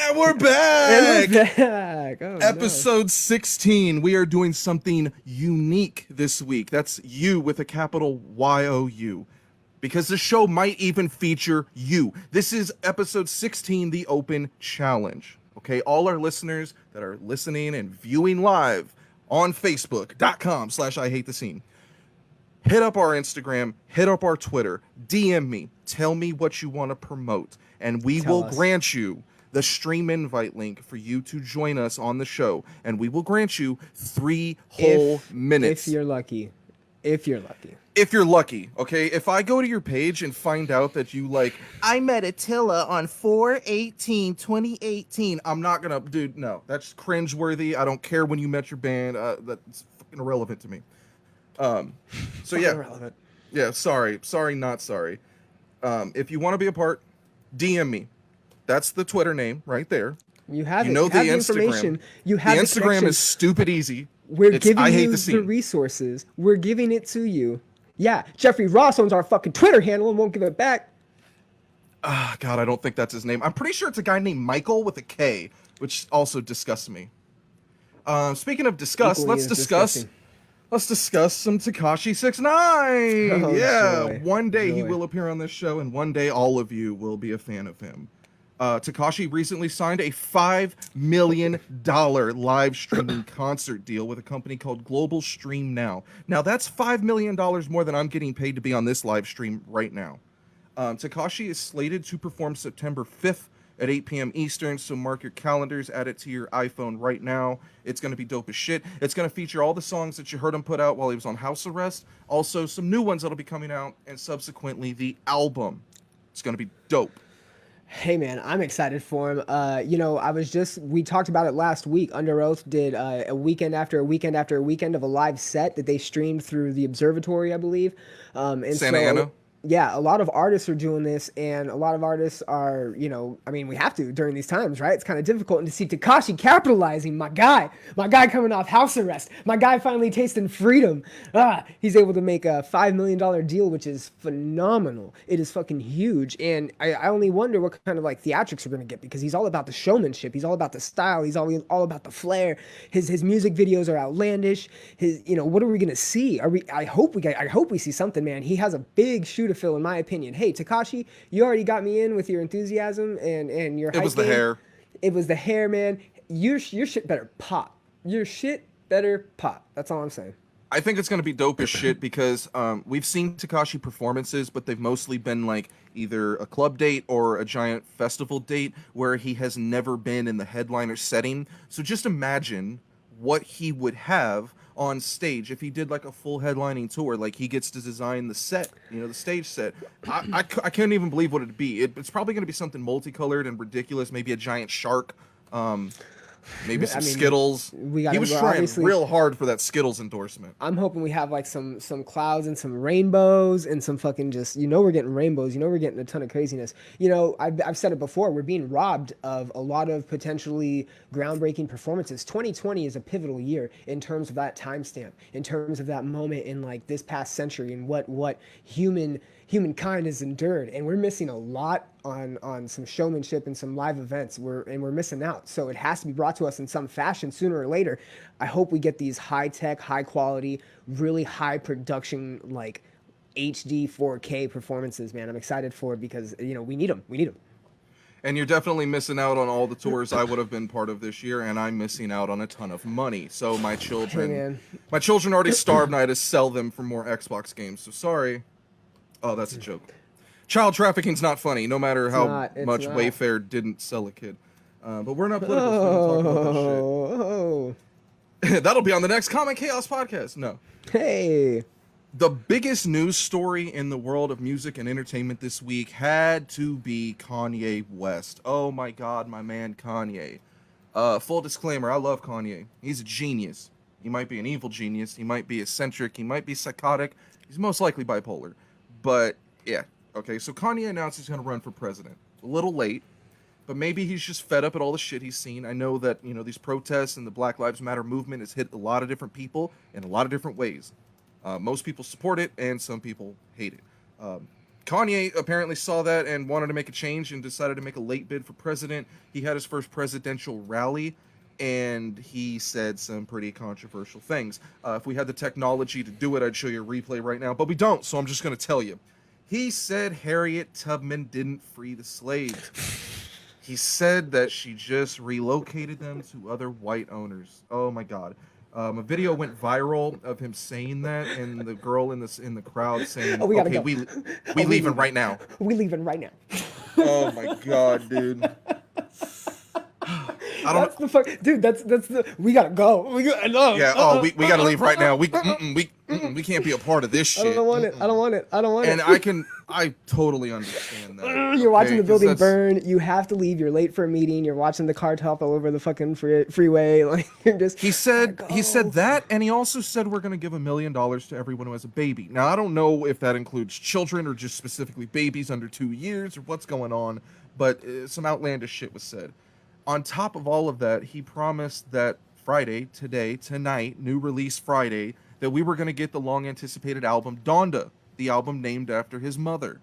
And we're back! And we're back. Oh, Episode 16. We are doing something unique this week. That's you with a capital Y-O-U. Because the show might even feature you. This is episode 16, the Open Challenge. Okay, all our listeners that are listening and viewing live on Facebook.com/IHATETHESCENE. Hit up our Instagram, hit up our Twitter, DM me, tell me what you want to promote, and we will grant you the stream invite link for you to join us on the show, and we will grant you 3 whole minutes. If you're lucky. If you're lucky. If you're lucky, okay? If I go to your page and find out that you I met Attila on 4/18/2018, I'm not gonna, dude, no. That's cringeworthy. I don't care when you met your band. That's fucking irrelevant to me. So yeah, irrelevant. Yeah, sorry, not sorry. If you want to be a part, DM me. That's the Twitter name right there. You have you it. know You the have the Instagram. information. You have the the Instagram connection. is stupid easy. We're it's giving I hate you the scene. resources. We're giving it to you. Yeah, Jeffrey Ross owns our fucking Twitter handle and won't give it back. God, I don't think that's his name. I'm pretty sure it's a guy named Michael with a K, which also disgusts me. Speaking of disgust, Equally let's as discuss. disgusting. Let's discuss some Tekashi 6ix9ine. Oh, yeah, joy. one day he Joy. will appear on this show, and one day all of you will be a fan of him. Tekashi recently signed a $5 million live streaming concert deal with a company called Global Stream Now. Now, that's $5 million more than I'm getting paid to be on this live stream right now. Tekashi is slated to perform September 5th at 8 p.m. Eastern, so mark your calendars, add it to your iPhone right now. It's going to be dope as shit. It's going to feature all the songs that you heard him put out while he was on house arrest, also some new ones that'll be coming out, and subsequently the album. It's going to be dope. Hey man, I'm excited for him. We talked about it last week. Under Oath did a weekend after a weekend after a weekend of a live set that they streamed through the Observatory, I believe. Santa Ana. Yeah, a lot of artists are doing this, and a lot of artists are, we have to during these times, right? It's kind of difficult. And to see Tekashi capitalizing, my guy coming off house arrest, my guy finally tasting freedom. He's able to make a $5 million deal, which is phenomenal. It is fucking huge. And I only wonder what kind of theatrics we're going to get, because he's all about the showmanship. He's all about the style. He's all about the flair. His music videos are outlandish. What are we going to see? I hope we see something, man. He has a big shoe to fill, in my opinion. Hey, Tekashi, you already got me in with your enthusiasm and your hype. It was the hair. It was the hair, man. Your shit better pop. Your shit better pop. That's all I'm saying. I think it's going to be dope as shit because we've seen Tekashi performances, but they've mostly been either a club date or a giant festival date where he has never been in the headliner setting. So just imagine what he would have on stage if he did a full headlining tour. He gets to design the set, the stage set. I can't even believe what it'd be. It's probably going to be something multicolored and ridiculous, maybe a giant shark, maybe some Skittles. He was trying real hard for that Skittles endorsement. I'm hoping we have some clouds and some rainbows and some fucking we're getting rainbows. We're getting a ton of craziness. I've said it before. We're being robbed of a lot of potentially groundbreaking performances. 2020 is a pivotal year in terms of that timestamp, in terms of that moment in this past century and what humankind has endured, and we're missing a lot on some showmanship and some live events. We're missing out. So it has to be brought to us in some fashion sooner or later. I hope we get these high tech, high quality, really high production HD 4K performances, man. I'm excited for it because we need them. And you're definitely missing out on all the tours I would have been part of this year, and I'm missing out on a ton of money. So my children already starved, and I had to sell them for more Xbox games. So sorry. Oh, that's a joke. Child trafficking's not funny, no matter how much Wayfair didn't sell a kid. But we're not political, so we don't talk about that shit. That'll be on the next Comic Chaos podcast. No. Hey. The biggest news story in the world of music and entertainment this week had to be Kanye West. Oh my God, my man Kanye. Full disclaimer, I love Kanye. He's a genius. He might be an evil genius. He might be eccentric. He might be psychotic. He's most likely bipolar. But yeah, okay, so Kanye announced he's going to run for president. A little late, but maybe he's just fed up at all the shit he's seen. I know that, these protests and the Black Lives Matter movement has hit a lot of different people in a lot of different ways. Most people support it, and some people hate it. Kanye apparently saw that and wanted to make a change and decided to make a late bid for president. He had his first presidential rally, and he said some pretty controversial things. If we had the technology to do it, I'd show you a replay right now, but we don't, so I'm just going to tell you. He said Harriet Tubman didn't free the slaves. He said that she just relocated them to other white owners. Oh my God. A video went viral of him saying that, and the girl in the crowd saying, Oh, we gotta "Okay, go. we leaving right now." We leaving right now. Oh my God, dude. That's the fuck, dude. That's the. We gotta go. We got no. Yeah. We gotta leave right now. We can't be a part of this shit. I don't want it. I don't want it. I don't want And it. I totally understand that. You're watching okay? the building 'Cause that's- burn. You have to leave. You're late for a meeting. You're watching the car topple over the fucking freeway. Like you're just. He said gotta he go. said that, and he also said we're gonna give $1 million to everyone who has a baby. Now I don't know if that includes children or just specifically babies under 2 years or what's going on, but some outlandish shit was said. On top of all of that, he promised that Friday, tonight, new release Friday, that we were gonna get the long-anticipated album Donda, the album named after his mother.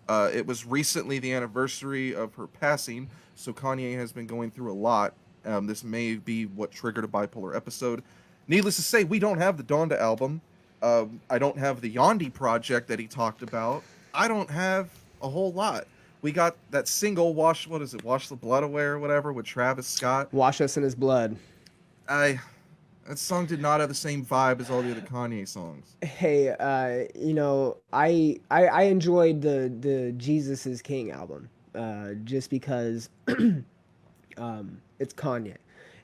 It was recently the anniversary of her passing, so Kanye has been going through a lot. This may be what triggered a bipolar episode. Needless to say, we don't have the Donda album. I don't have the Yandhi project that he talked about. I don't have a whole lot. We got that single, Wash the Blood Away or whatever, with Travis Scott. Wash us in his blood. That song did not have the same vibe as all the other Kanye songs. Hey, I enjoyed the Jesus is King album, just because it's Kanye,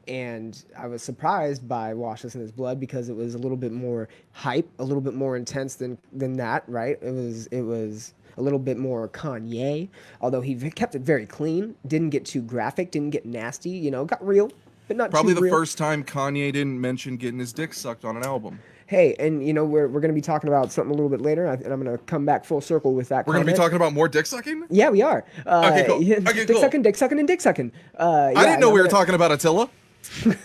and I was surprised by Wash Us in His Blood because it was a little bit more hype, a little bit more intense than that, right? It was a little bit more Kanye, although he kept it very clean, didn't get too graphic, didn't get nasty, got real. But not Probably too the real. first time Kanye didn't mention getting his dick sucked on an album. Hey, and we're going to be talking about something a little bit later, and I'm going to come back full circle with that. We're going to be talking about more dick sucking? Yeah, we are. Okay, cool. Yeah, Okay, dick cool. sucking, dick sucking, and dick sucking. I didn't know we were talking about Attila. I'm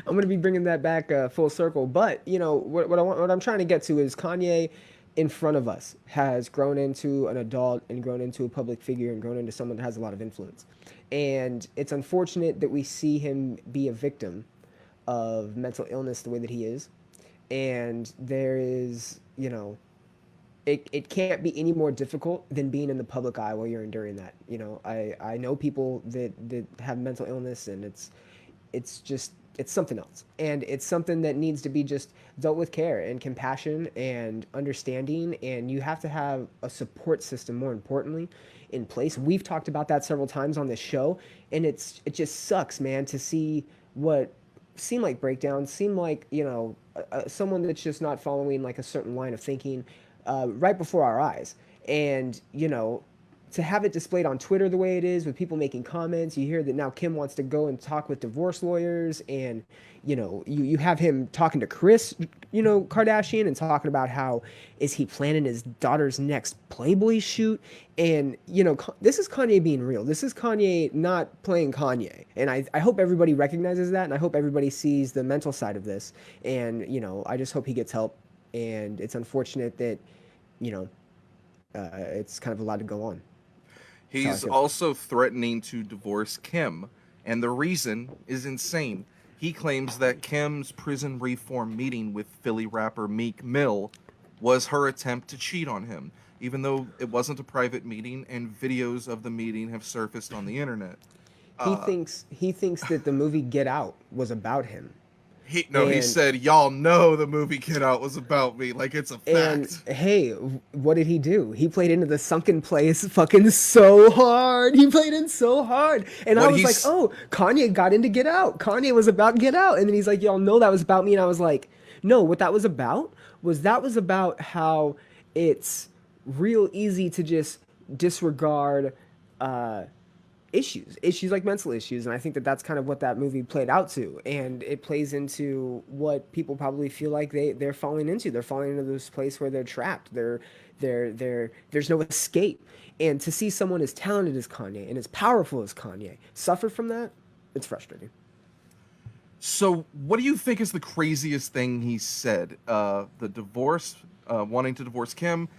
going to be bringing that back full circle. But what I'm trying to get to is Kanye, in front of us, has grown into an adult and grown into a public figure and grown into someone that has a lot of influence. And it's unfortunate that we see him be a victim of mental illness the way that he is. And there is, it can't be any more difficult than being in the public eye while you're enduring that. I know people that have mental illness, and it's something else. And it's something that needs to be just dealt with care and compassion and understanding. And you have to have a support system, more importantly, in place. We've talked about that several times on this show, and it just sucks, man, to see what seem like breakdowns, seem like, someone that's just not following like a certain line of thinking right before our eyes. And, to have it displayed on Twitter the way it is, with people making comments. You hear that now Kim wants to go and talk with divorce lawyers, and you have him talking to Kris Kardashian and talking about how is he planning his daughter's next Playboy shoot. And this is Kanye being real. This is Kanye not playing Kanye. And I hope everybody recognizes that, and I hope everybody sees the mental side of this. And I just hope he gets help. And it's unfortunate that it's kind of allowed to go on. He's also threatening to divorce Kim, and the reason is insane. He claims that Kim's prison reform meeting with Philly rapper Meek Mill was her attempt to cheat on him, even though it wasn't a private meeting, and videos of the meeting have surfaced on the internet. He thinks that the movie Get Out was about him. He said, y'all know the movie Get Out was about me. Like, it's a fact. And hey, what did he do? He played into the sunken place fucking so hard. He played in so hard. And I was like, oh, Kanye got into Get Out. Kanye was about Get Out. And then he's like, y'all know that was about me. And I was like, no, what that was about how it's real easy to just disregard issues like mental issues. And I think that that's kind of what that movie played out to, and it plays into what people probably feel like they're falling into. They're falling into this place where they're trapped. There's no escape. And to see someone as talented as Kanye and as powerful as Kanye suffer from that, it's frustrating. So what do you think is the craziest thing he said? The divorce wanting to divorce Kim.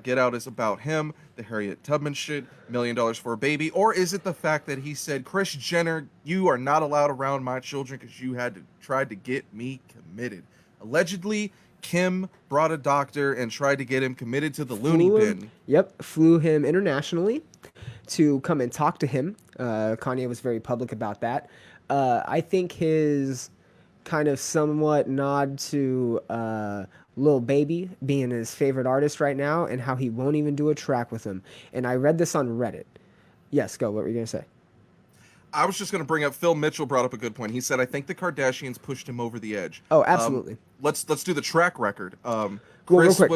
Get Out is about him, the Harriet Tubman shit, $1 million for a baby, or is it the fact that he said, Kris Jenner, you are not allowed around my children because you tried to get me committed. Allegedly, Kim brought a doctor and tried to get him committed to the loony bin. Flew him internationally to come and talk to him. Kanye was very public about that. I think his kind of somewhat nod to Lil Baby being his favorite artist right now and how he won't even do a track with him. And I read this on Reddit. Yes, go. What were you going to say? I was just going to bring up, Phil Mitchell brought up a good point. He said, I think the Kardashians pushed him over the edge. Oh, absolutely. Let's do the track record. Well, real quick,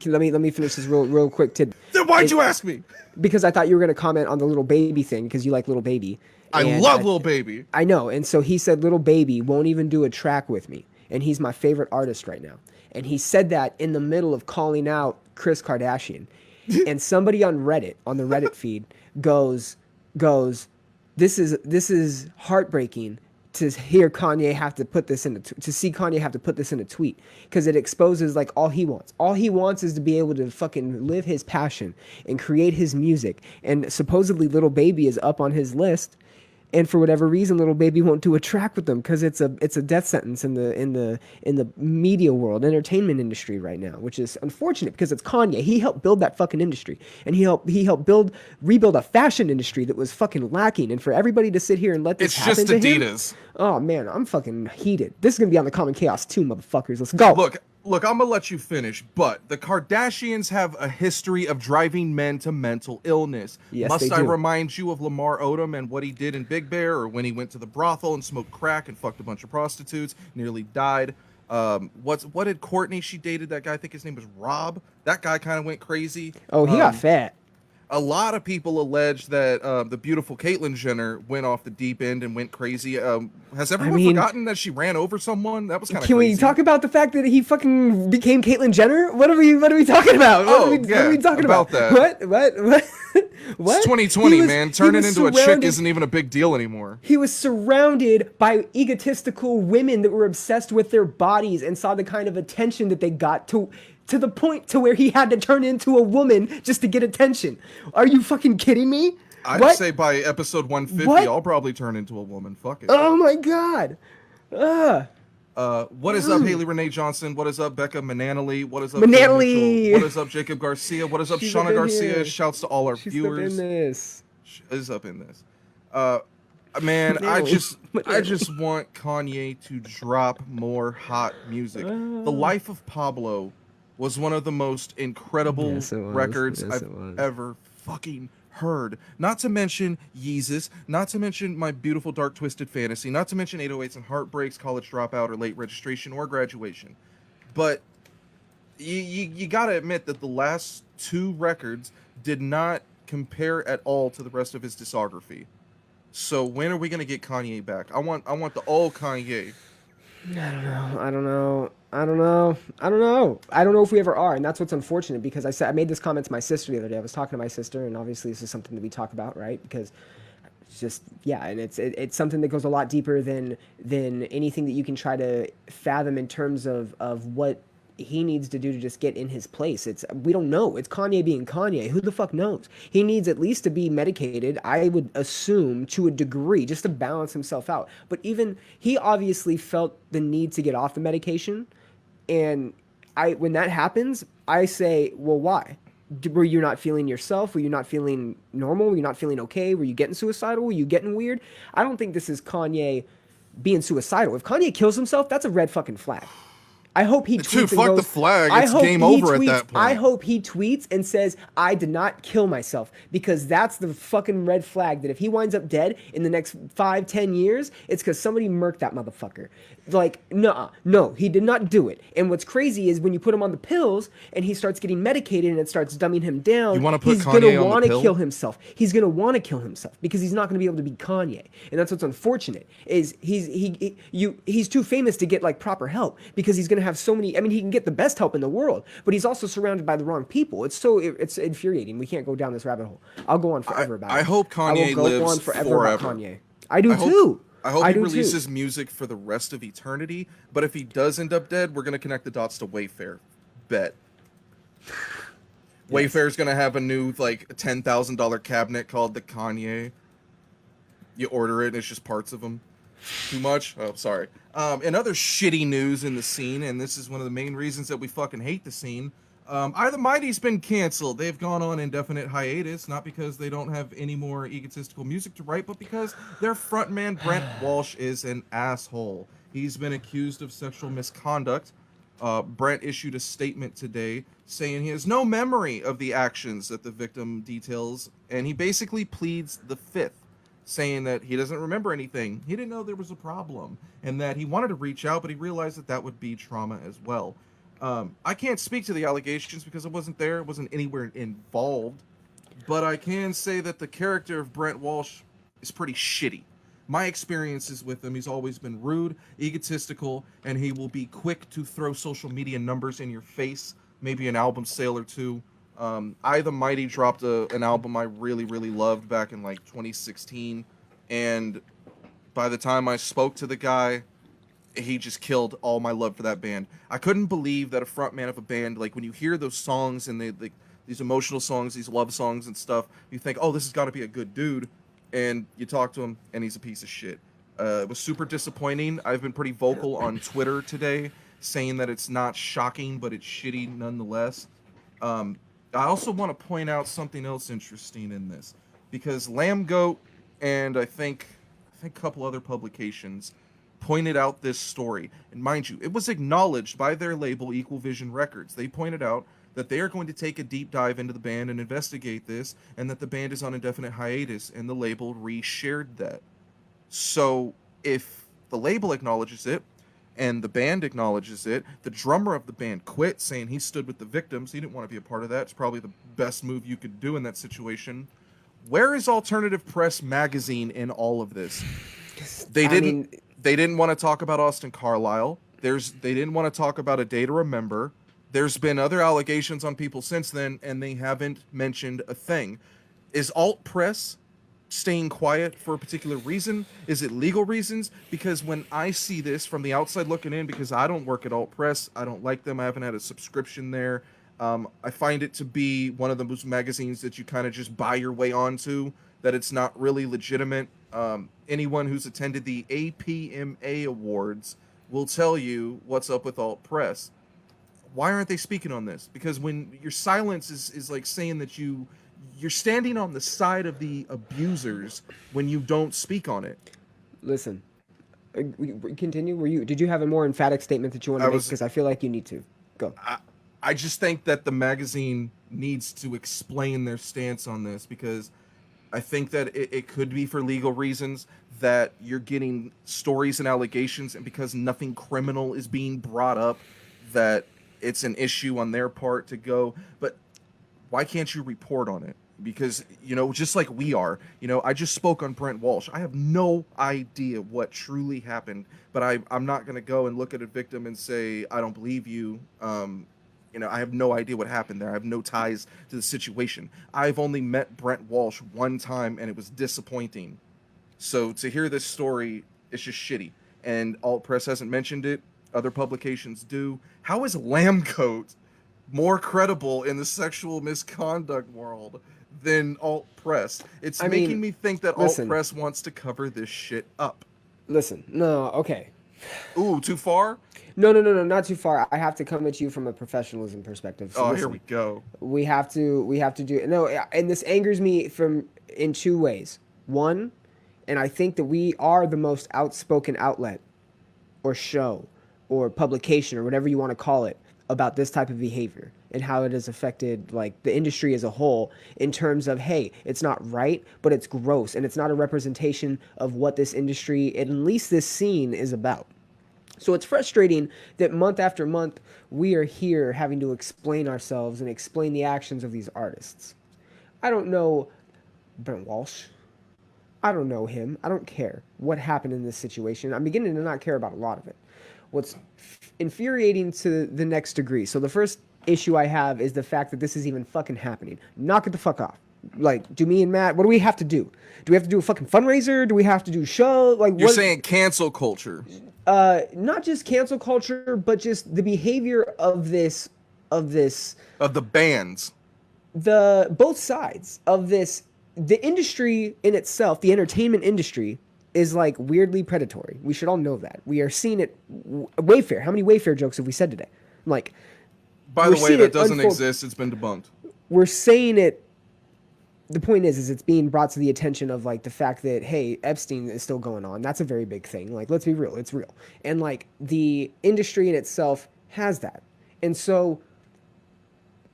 let me finish this real quick. Then why'd you ask me? Because I thought you were going to comment on the Lil Baby thing because you like Lil Baby. I love Lil Baby. I know. And so he said Lil Baby won't even do a track with me. And he's my favorite artist right now. And he said that in the middle of calling out Kris Kardashian. And somebody on Reddit, on the Reddit feed, goes, this is heartbreaking to hear Kanye have to put this in to see Kanye have to put this in a tweet, because it exposes like all he wants. All he wants is to be able to fucking live his passion and create his music. And supposedly Lil Baby is up on his list. And for whatever reason, Lil Baby won't do a track with them because it's a death sentence in the media world, entertainment industry right now, which is unfortunate because it's Kanye. He helped build that fucking industry, and he helped rebuild a fashion industry that was fucking lacking. And for everybody to sit here and let this happen to him, Adidas. Oh man, I'm fucking heated. This is gonna be on the Common Chaos too, motherfuckers. Let's go. Look, I'm gonna let you finish, but the Kardashians have a history of driving men to mental illness. Yes, Must they I do. remind you of Lamar Odom and what he did in Big Bear, or when he went to the brothel and smoked crack and fucked a bunch of prostitutes, nearly died? What did Courtney, she dated that guy, I think his name was Rob. That guy kind of went crazy. Oh, he got fat. A lot of people allege that the beautiful Caitlyn Jenner went off the deep end and went crazy. Has everyone forgotten that she ran over someone? That was kind of crazy. Can we talk about the fact that he fucking became Caitlyn Jenner? What are we talking about? What are we talking about? That. What? It's 2020, man. Turning into a chick isn't even a big deal anymore. He was surrounded by egotistical women that were obsessed with their bodies and saw the kind of attention that they got to the point to where he had to turn into a woman just to get attention. Are you fucking kidding me? I'd say by episode 150, I'll probably turn into a woman. Fuck it. Oh my god. What is up, Haley Renee Johnson? What is up, Becca Mananally? What is up, Mananally? What is up, Jacob Garcia? What is up, She's Shauna up Garcia? here. Shouts to all our viewers. She is up in this. Man, Mananally. I just want Kanye to drop more hot music. The Life of Pablo was one of the most incredible records I've ever fucking heard. Not to mention Yeezus, not to mention My Beautiful Dark Twisted Fantasy, not to mention 808s and Heartbreaks, College Dropout, or Late Registration, or Graduation. But you gotta admit that the last two records did not compare at all to the rest of his discography. So when are we gonna get Kanye back? I want the old Kanye. I don't know if we ever are, and that's what's unfortunate, because I made this comment to my sister the other day. I was talking to my sister, and obviously this is something that we talk about, right? Because it's just, yeah, and it's something that goes a lot deeper than anything that you can try to fathom in terms of what he needs to do to just get in his place. We don't know. It's Kanye being Kanye. Who the fuck knows? He needs at least to be medicated, I would assume, to a degree, just to balance himself out. But even he obviously felt the need to get off the medication. And when that happens, I say, well, why? Were you not feeling yourself? Were you not feeling normal? Were you not feeling okay? Were you getting suicidal? Were you getting weird? I don't think this is Kanye being suicidal. If Kanye kills himself, that's a red fucking flag. I hope he tweets and goes, the flag. It's game over at that point. I hope he tweets and says, I did not kill myself, because that's the fucking red flag that if he winds up dead in the next 5-10 years, it's because somebody murked that motherfucker. Like, no, he did not do it. And what's crazy is when you put him on the pills and he starts getting medicated and it starts dumbing him down, you want to put he's Kanye going to on want the to pill? kill himself. He's going to want to kill himself because he's not going to be able to be Kanye. And that's what's unfortunate, is he's too famous to get like proper help, because he's going to have so many. I mean, he can get the best help in the world, but he's also surrounded by the wrong people. It's infuriating. We can't go down this rabbit hole. I'll go on forever about it. I hope Kanye lives on forever. forever. About Kanye. I do too. I hope he releases music for the rest of eternity. But if he does end up dead, we're gonna connect the dots to Wayfair. Bet. Yes. Wayfair's gonna have a new like $10,000 cabinet called the Kanye. You order it, and it's just parts of them. Too much? Oh, sorry. In other shitty news in the scene, and this is one of the main reasons that we fucking hate the scene. I the Mighty's been canceled. They've gone on indefinite hiatus, not because they don't have any more egotistical music to write, but because their frontman Brent Walsh is an asshole. He's been accused of sexual misconduct. Brent issued a statement today saying he has no memory of the actions that the victim details, and he basically pleads the fifth, saying that he doesn't remember anything. He didn't know there was a problem, and that he wanted to reach out, but he realized that that would be trauma as well. I can't speak to the allegations because I wasn't there, wasn't anywhere involved, but I can say that the character of Brent Walsh is pretty shitty. My experiences with him, he's always been rude, egotistical, and he will be quick to throw social media numbers in your face, maybe an album sale or two. I the Mighty dropped an album I really, really loved back in like 2016, and by the time I spoke to the guy, he just killed all my love for that band. I couldn't believe that a frontman of a band, like when you hear those songs and these emotional songs, these love songs and stuff, you think, oh, this has got to be a good dude, and you talk to him and he's a piece of shit. It was super disappointing. I've been pretty vocal on Twitter today, saying that it's not shocking, but it's shitty nonetheless. I also want to point out something else interesting in this, because Lamb Goat and I think a couple other publications pointed out this story. And mind you, it was acknowledged by their label, Equal Vision Records. They pointed out that they are going to take a deep dive into the band and investigate this, and that the band is on indefinite hiatus, and the label reshared that. So if the label acknowledges it, and the band acknowledges it, the drummer of the band quit, saying he stood with the victims, he didn't want to be a part of that, it's probably the best move you could do in that situation. Where is Alternative Press Magazine in all of this? They didn't want to talk about Austin Carlisle. They didn't want to talk about A Day to Remember. There's been other allegations on people since then, and they haven't mentioned a thing. Is Alt Press staying quiet for a particular reason? Is it legal reasons? Because when I see this from the outside looking in, because I don't work at Alt Press, I don't like them, I haven't had a subscription there. I find it to be one of those magazines that you kind of just buy your way onto, that it's not really legitimate. Anyone who's attended the APMA Awards will tell you what's up with Alt Press. Why aren't they speaking on this? Because when your silence is like saying that you're standing on the side of the abusers when you don't speak on it. Listen, continue. Did you have a more emphatic statement that you want to make? Because I feel like you need to go. I just think that the magazine needs to explain their stance on this, because I think that it could be for legal reasons, that you're getting stories and allegations, and because nothing criminal is being brought up, that it's an issue on their part to go. But why can't you report on it? Because, just like we are, I just spoke on Brent Walsh. I have no idea what truly happened, but I'm not going to go and look at a victim and say, I don't believe you. I have no idea what happened there. I have no ties to the situation. I've only met Brent Walsh one time, and it was disappointing. So to hear this story, it's just shitty. And Alt Press hasn't mentioned it. Other publications do. How is Lambcoat more credible in the sexual misconduct world than Alt Press? It's making me think that Alt Press wants to cover this shit up. Listen, no, okay. Ooh, too far? No, not too far. I have to come at you from a professionalism perspective. So here we go. We have to do no, and this angers me in two ways. One, and I think that we are the most outspoken outlet or show or publication or whatever you want to call it about this type of behavior and how it has affected like the industry as a whole, in terms of, hey, it's not right, but it's gross, and it's not a representation of what this industry, at least this scene, is about. So it's frustrating that month after month we are here having to explain ourselves and explain the actions of these artists. I don't know Brent Walsh. I don't know him. I don't care what happened in this situation. I'm beginning to not care about a lot of it. What's infuriating to the next degree. So the first issue I have is the fact that this is even fucking happening. Knock it the fuck off. Like, do me and Matt, what do we have to do? Do we have to do a fucking fundraiser? Do we have to do show? Like, you're saying cancel culture? Not just cancel culture, but just the behavior of this of this, Of the bands. the both sides of this, the industry in itself, the entertainment industry is like weirdly predatory. We should all know that. We are seeing it. Wayfair. How many Wayfair jokes have we said today? Like, By we're the way, seeing that it doesn't unfold. exist. It's been debunked. We're saying it. The point is it's being brought to the attention of like the fact that, hey, Epstein is still going on. That's a very big thing. Like, let's be real, it's real. And like the industry in itself has that. And so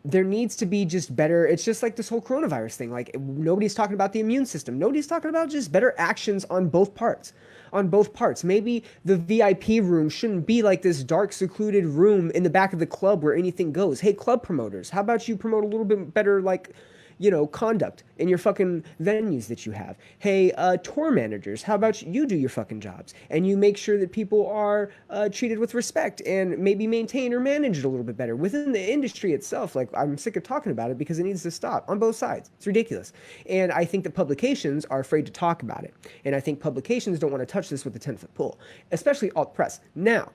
there needs to be just better. It's just like this whole coronavirus thing. Like, nobody's talking about the immune system. Nobody's talking about just better actions on both parts. On both parts. Maybe the VIP room shouldn't be like this dark, secluded room in the back of the club where anything goes. Hey, club promoters, how about you promote a little bit better, like, you know, conduct in your fucking venues that you have? Hey, tour managers, how about you do your fucking jobs and you make sure that people are treated with respect and maybe maintain or manage it a little bit better within the industry itself. Like, I'm sick of talking about it because it needs to stop on both sides. It's ridiculous. And I think that publications are afraid to talk about it. And I think publications don't want to touch this with a 10-foot pole, especially alt press. Now,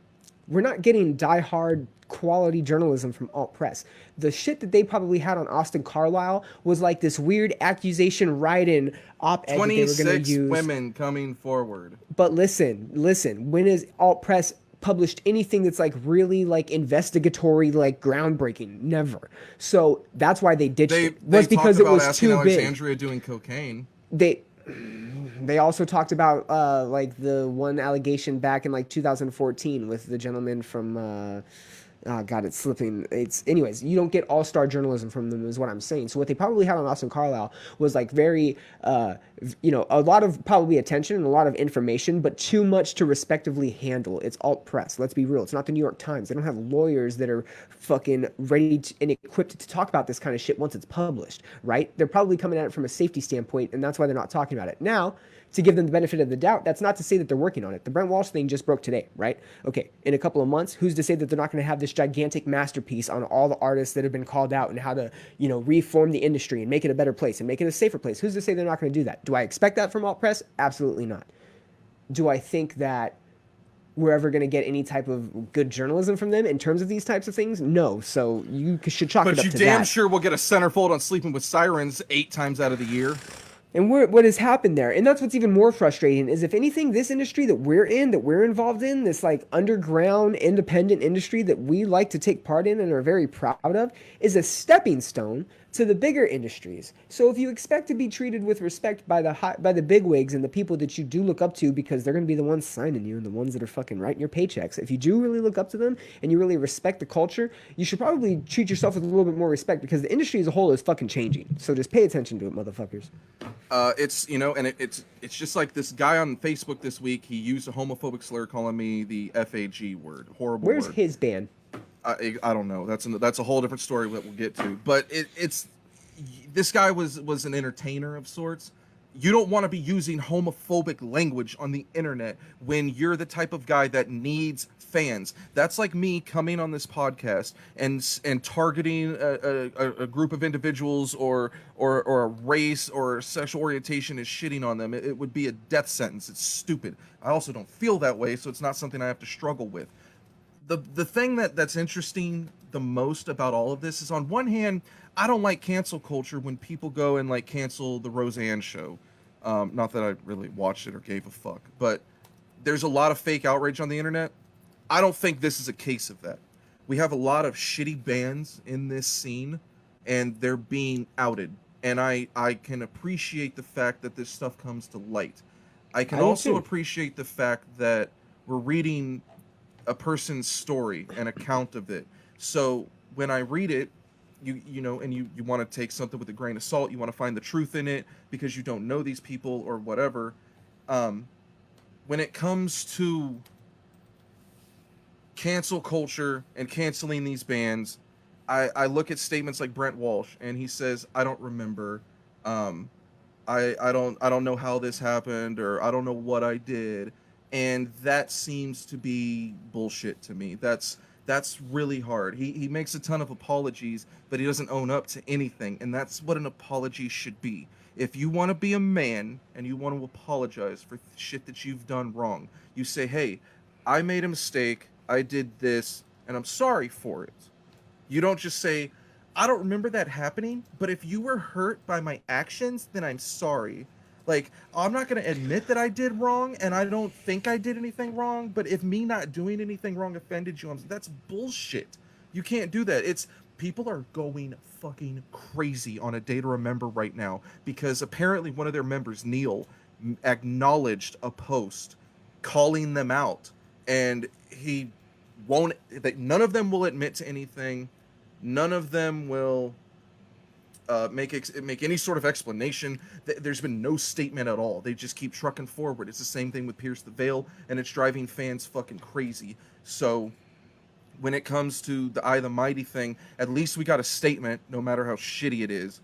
we're not getting die-hard quality journalism from alt press. The shit that they probably had on Austin Carlisle was like this weird accusation write-in op-ed that they were going to use. Women coming forward. But listen, when is alt press published anything that's like really like investigatory, like groundbreaking? Never. So that's why they ditched it. Was because it was too big. Alexandria doing cocaine. They also talked about like the one allegation back in like 2014 with the gentleman from oh God, it's slipping. It's anyways. You don't get all-star journalism from them, is what I'm saying. So what they probably had on Austin Carlisle was like very, you know, a lot of probably attention and a lot of information, but too much to respectively handle. It's alt press. Let's be real. It's not the New York Times. They don't have lawyers that are fucking ready to, and equipped to talk about this kind of shit once it's published, right? They're probably coming at it from a safety standpoint, and that's why they're not talking about it now. To give them the benefit of the doubt, that's not to say that they're working on it. The Brent Walsh thing just broke today, right? Okay, in a couple of months, who's to say that they're not going to have this gigantic masterpiece on all the artists that have been called out and how to, you know, reform the industry and make it a better place and make it a safer place? Who's to say they're not going to do that? Do I expect that from alt press? Absolutely not. Do I think that we're ever going to get any type of good journalism from them in terms of these types of things? No. So you should chalk it up to that. But you damn sure will get a centerfold on Sleeping with Sirens 8 times out of the year. And what has happened there, and that's what's even more frustrating, is if anything, this industry that we're in, that we're involved in, this like underground independent industry that we like to take part in and are very proud of, is a stepping stone to the bigger industries. So if you expect to be treated with respect by the bigwigs and the people that you do look up to, because they're going to be the ones signing you and the ones that are fucking writing your paychecks, if you do really look up to them and you really respect the culture, you should probably treat yourself with a little bit more respect, because the industry as a whole is fucking changing. So just pay attention to it, motherfuckers. It's, you know, and it's just like this guy on Facebook this week. He used a homophobic slur calling me the FAG word. Horrible. Where's word. his ban? I don't know. That's a whole different story that we'll get to. But it's this guy was an entertainer of sorts. You don't want to be using homophobic language on the internet when you're the type of guy that needs fans. That's like me coming on this podcast and targeting a group of individuals or a race or sexual orientation and shitting on them. It would be a death sentence. It's stupid. I also don't feel that way, so it's not something I have to struggle with. The thing that's interesting the most about all of this is, on one hand, I don't like cancel culture when people go and like cancel the Roseanne show. Not that I really watched it or gave a fuck, but there's a lot of fake outrage on the internet. I don't think this is a case of that. We have a lot of shitty bands in this scene, and they're being outed. And I can appreciate the fact that this stuff comes to light. I can also appreciate the fact that we're reading a person's story, an account of it. So when I read it, you know, and you want to take something with a grain of salt, you want to find the truth in it because you don't know these people or whatever. When it comes to cancel culture and canceling these bands, I look at statements like Brent Walsh, and he says, I don't remember, I don't know how this happened, or I don't know what I did. And that seems to be bullshit to me. That's really hard. He makes a ton of apologies, but he doesn't own up to anything. And that's what an apology should be. If you want to be a man and you want to apologize for shit that you've done wrong, you say, hey, I made a mistake, I did this, and I'm sorry for it. You don't just say, I don't remember that happening, but if you were hurt by my actions, then I'm sorry. Like, I'm not going to admit that I did wrong, and I don't think I did anything wrong, but if me not doing anything wrong offended you, that's bullshit. You can't do that. People are going fucking crazy on a day to remember right now because apparently one of their members, Neil, acknowledged a post calling them out, and he won't, that none of them will admit to anything. None of them will make any sort of explanation. There's been no statement at all. They just keep trucking forward. It's the same thing with Pierce the Veil, and it's driving fans fucking crazy. So when it comes to the I the Mighty thing, at least we got a statement, no matter how shitty it is.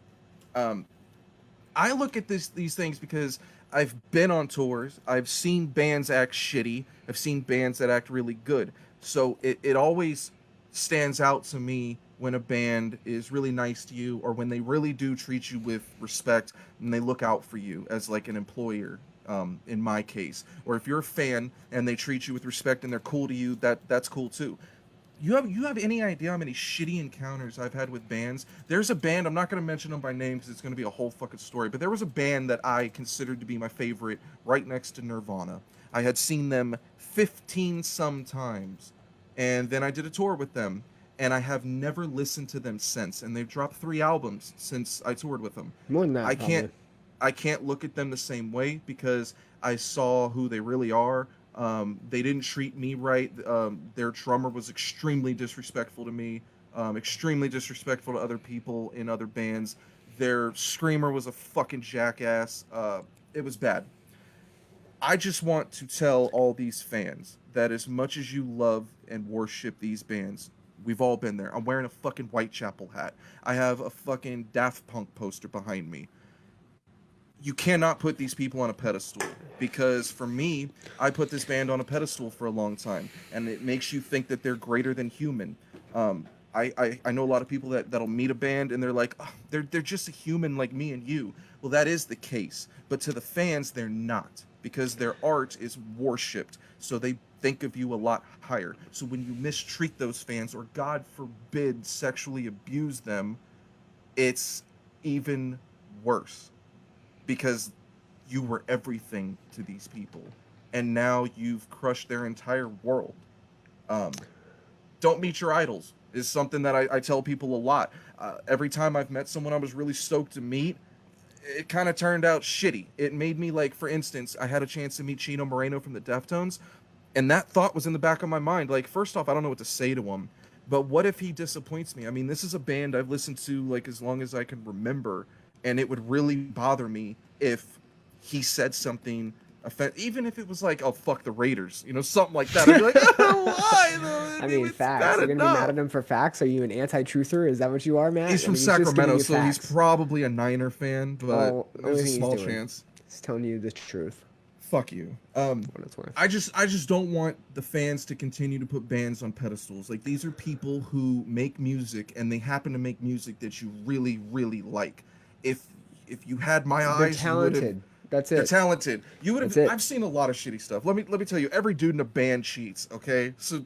I look at these things because I've been on tours. I've seen bands act shitty. I've seen bands that act really good. So it always stands out to me when a band is really nice to you, or when they really do treat you with respect and they look out for you as like an employer, in my case. Or if you're a fan and they treat you with respect and they're cool to you, that's cool too. You have any idea how many shitty encounters I've had with bands? There's a band, I'm not going to mention them by name because it's going to be a whole fucking story, but there was a band that I considered to be my favorite right next to Nirvana. I had seen them 15 some times, and then I did a tour with them, and I have never listened to them since, and they've dropped 3 albums since I toured with them. More than that, I can't look at them the same way because I saw who they really are. They didn't treat me right. Their drummer was extremely disrespectful to me, extremely disrespectful to other people in other bands. Their screamer was a fucking jackass. It was bad. I just want to tell all these fans that as much as you love and worship these bands, we've all been there. I'm wearing a fucking Whitechapel hat. I have a fucking Daft Punk poster behind me. You cannot put these people on a pedestal, because for me, I put this band on a pedestal for a long time, and it makes you think that they're greater than human. I know a lot of people that'll meet a band and they're like, oh, they're just a human like me and you. Well, that is the case, but to the fans, they're not, because their art is worshipped, so they think of you a lot higher. So when you mistreat those fans, or God forbid, sexually abuse them, it's even worse, because you were everything to these people, and now you've crushed their entire world. Don't meet your idols is something that I tell people a lot. Every time I've met someone I was really stoked to meet, it kind of turned out shitty. It made me, like, for instance, I had a chance to meet Chino Moreno from the Deftones, and that thought was in the back of my mind. Like, first off, I don't know what to say to him, but what if he disappoints me? I mean, this is a band I've listened to, like, as long as I can remember, and it would really bother me if he said something, even if it was like, "Oh, fuck the Raiders," something like that. I'd be like, "Oh, why?" Though? I mean, facts. You're gonna be mad at him for facts? Are you an anti-truther? Is that what you are, Matt? He's from Sacramento, so he's probably a Niner fan, but there's a small chance. He's telling you the truth. Fuck you. What it's worth. I just don't want the fans to continue to put bands on pedestals. Like, these are people who make music, and they happen to make music that you really, really like. If you had my eyes, they're talented. That's it. They're talented. You would have. I've seen a lot of shitty stuff. Let me tell you. Every dude in a band cheats. Okay, so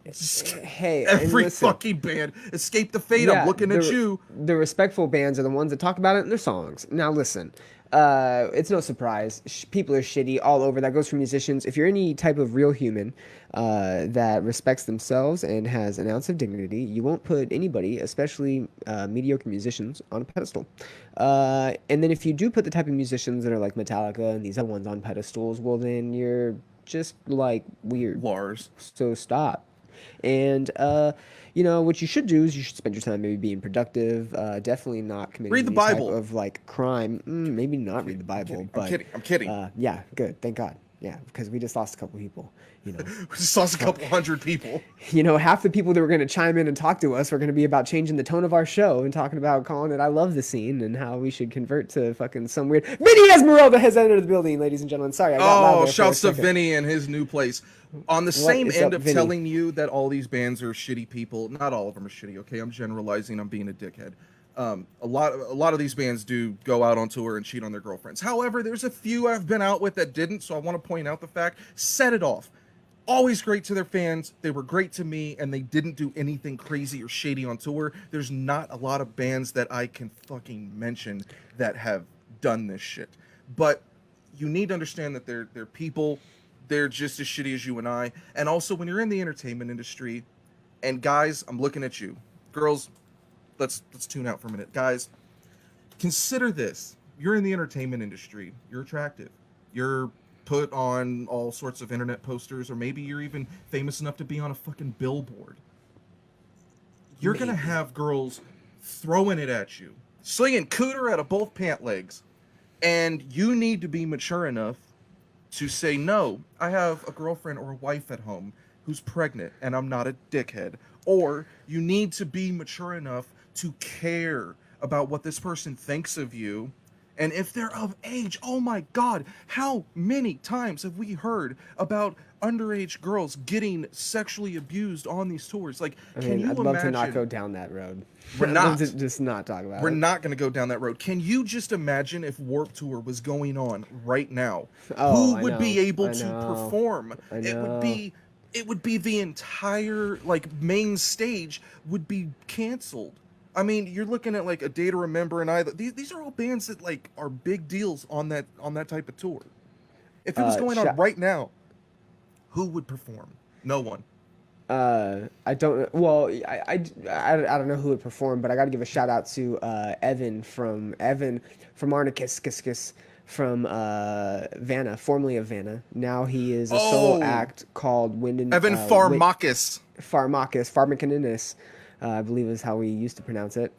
hey, every fucking band. Escape the Fate. I'm looking at you. The respectful bands are the ones that talk about it in their songs. Now listen. It's no surprise. People are shitty all over. That goes for musicians. If you're any type of real human that respects themselves and has an ounce of dignity, you won't put anybody, especially mediocre musicians, on a pedestal. And then if you do put the type of musicians that are like Metallica and these other ones on pedestals, well, then you're just like weird. Lars. So stop. And what you should do is you should spend your time maybe being productive, definitely not committing read the Bible type of like crime. Maybe not read the Bible. I'm kidding. Yeah, good. Thank God. Yeah, because we just lost a couple people. We just lost a couple hundred people. Half the people that were going to chime in and talk to us were going to be about changing the tone of our show and talking about calling it "I Love the Scene" and how we should convert to fucking some weird. Vinny Esmeralda has entered the building, ladies and gentlemen. Sorry, I got loud there shouts to Vinny and his new place. On the same end of telling you that all these bands are shitty people, not all of them are shitty. Okay, I'm generalizing. I'm being a dickhead. A lot of these bands do go out on tour and cheat on their girlfriends. However, there's a few I've been out with that didn't, so I want to point out the fact. Set it off. always great to their fans. They were great to me, and they didn't do anything crazy or shady on tour. There's not a lot of bands that I can fucking mention that have done this shit. But you need to understand that they're people. They're just as shitty as you and I. And also, when you're in the entertainment industry, and guys, I'm looking at you. Girls, let's tune out for a minute. Guys, consider this. You're in the entertainment industry. You're attractive. You're put on all sorts of internet posters, or maybe you're even famous enough to be on a fucking billboard. You're gonna have girls throwing it at you, slinging cooter out of both pant legs, and you need to be mature enough to say, no, I have a girlfriend or a wife at home who's pregnant and I'm not a dickhead. Or you need to be mature enough to care about what this person thinks of you. And if they're of age, oh my God, how many times have we heard about underage girls getting sexually abused on these tours? Like, I can mean, you I'd love to imagine? not go down that road. We're I'd not. love to just not talk about We're it. not going to go down that road. Can you just imagine if Warped Tour was going on right now? Oh, Who would be able to perform? I It would be the entire like main stage would be canceled. I mean, you're looking at like A Day to Remember and these are all bands that like are big deals on that type of tour. If it was going on right now, who would perform? No one. I don't. Well, I don't know who would perform, but I got to give a shout out to Evan from Arnicus from Vanna, formerly of Vanna. Now he is a solo act called Wind and Evan Farmakis. Farmakininis, I believe is how we used to pronounce it.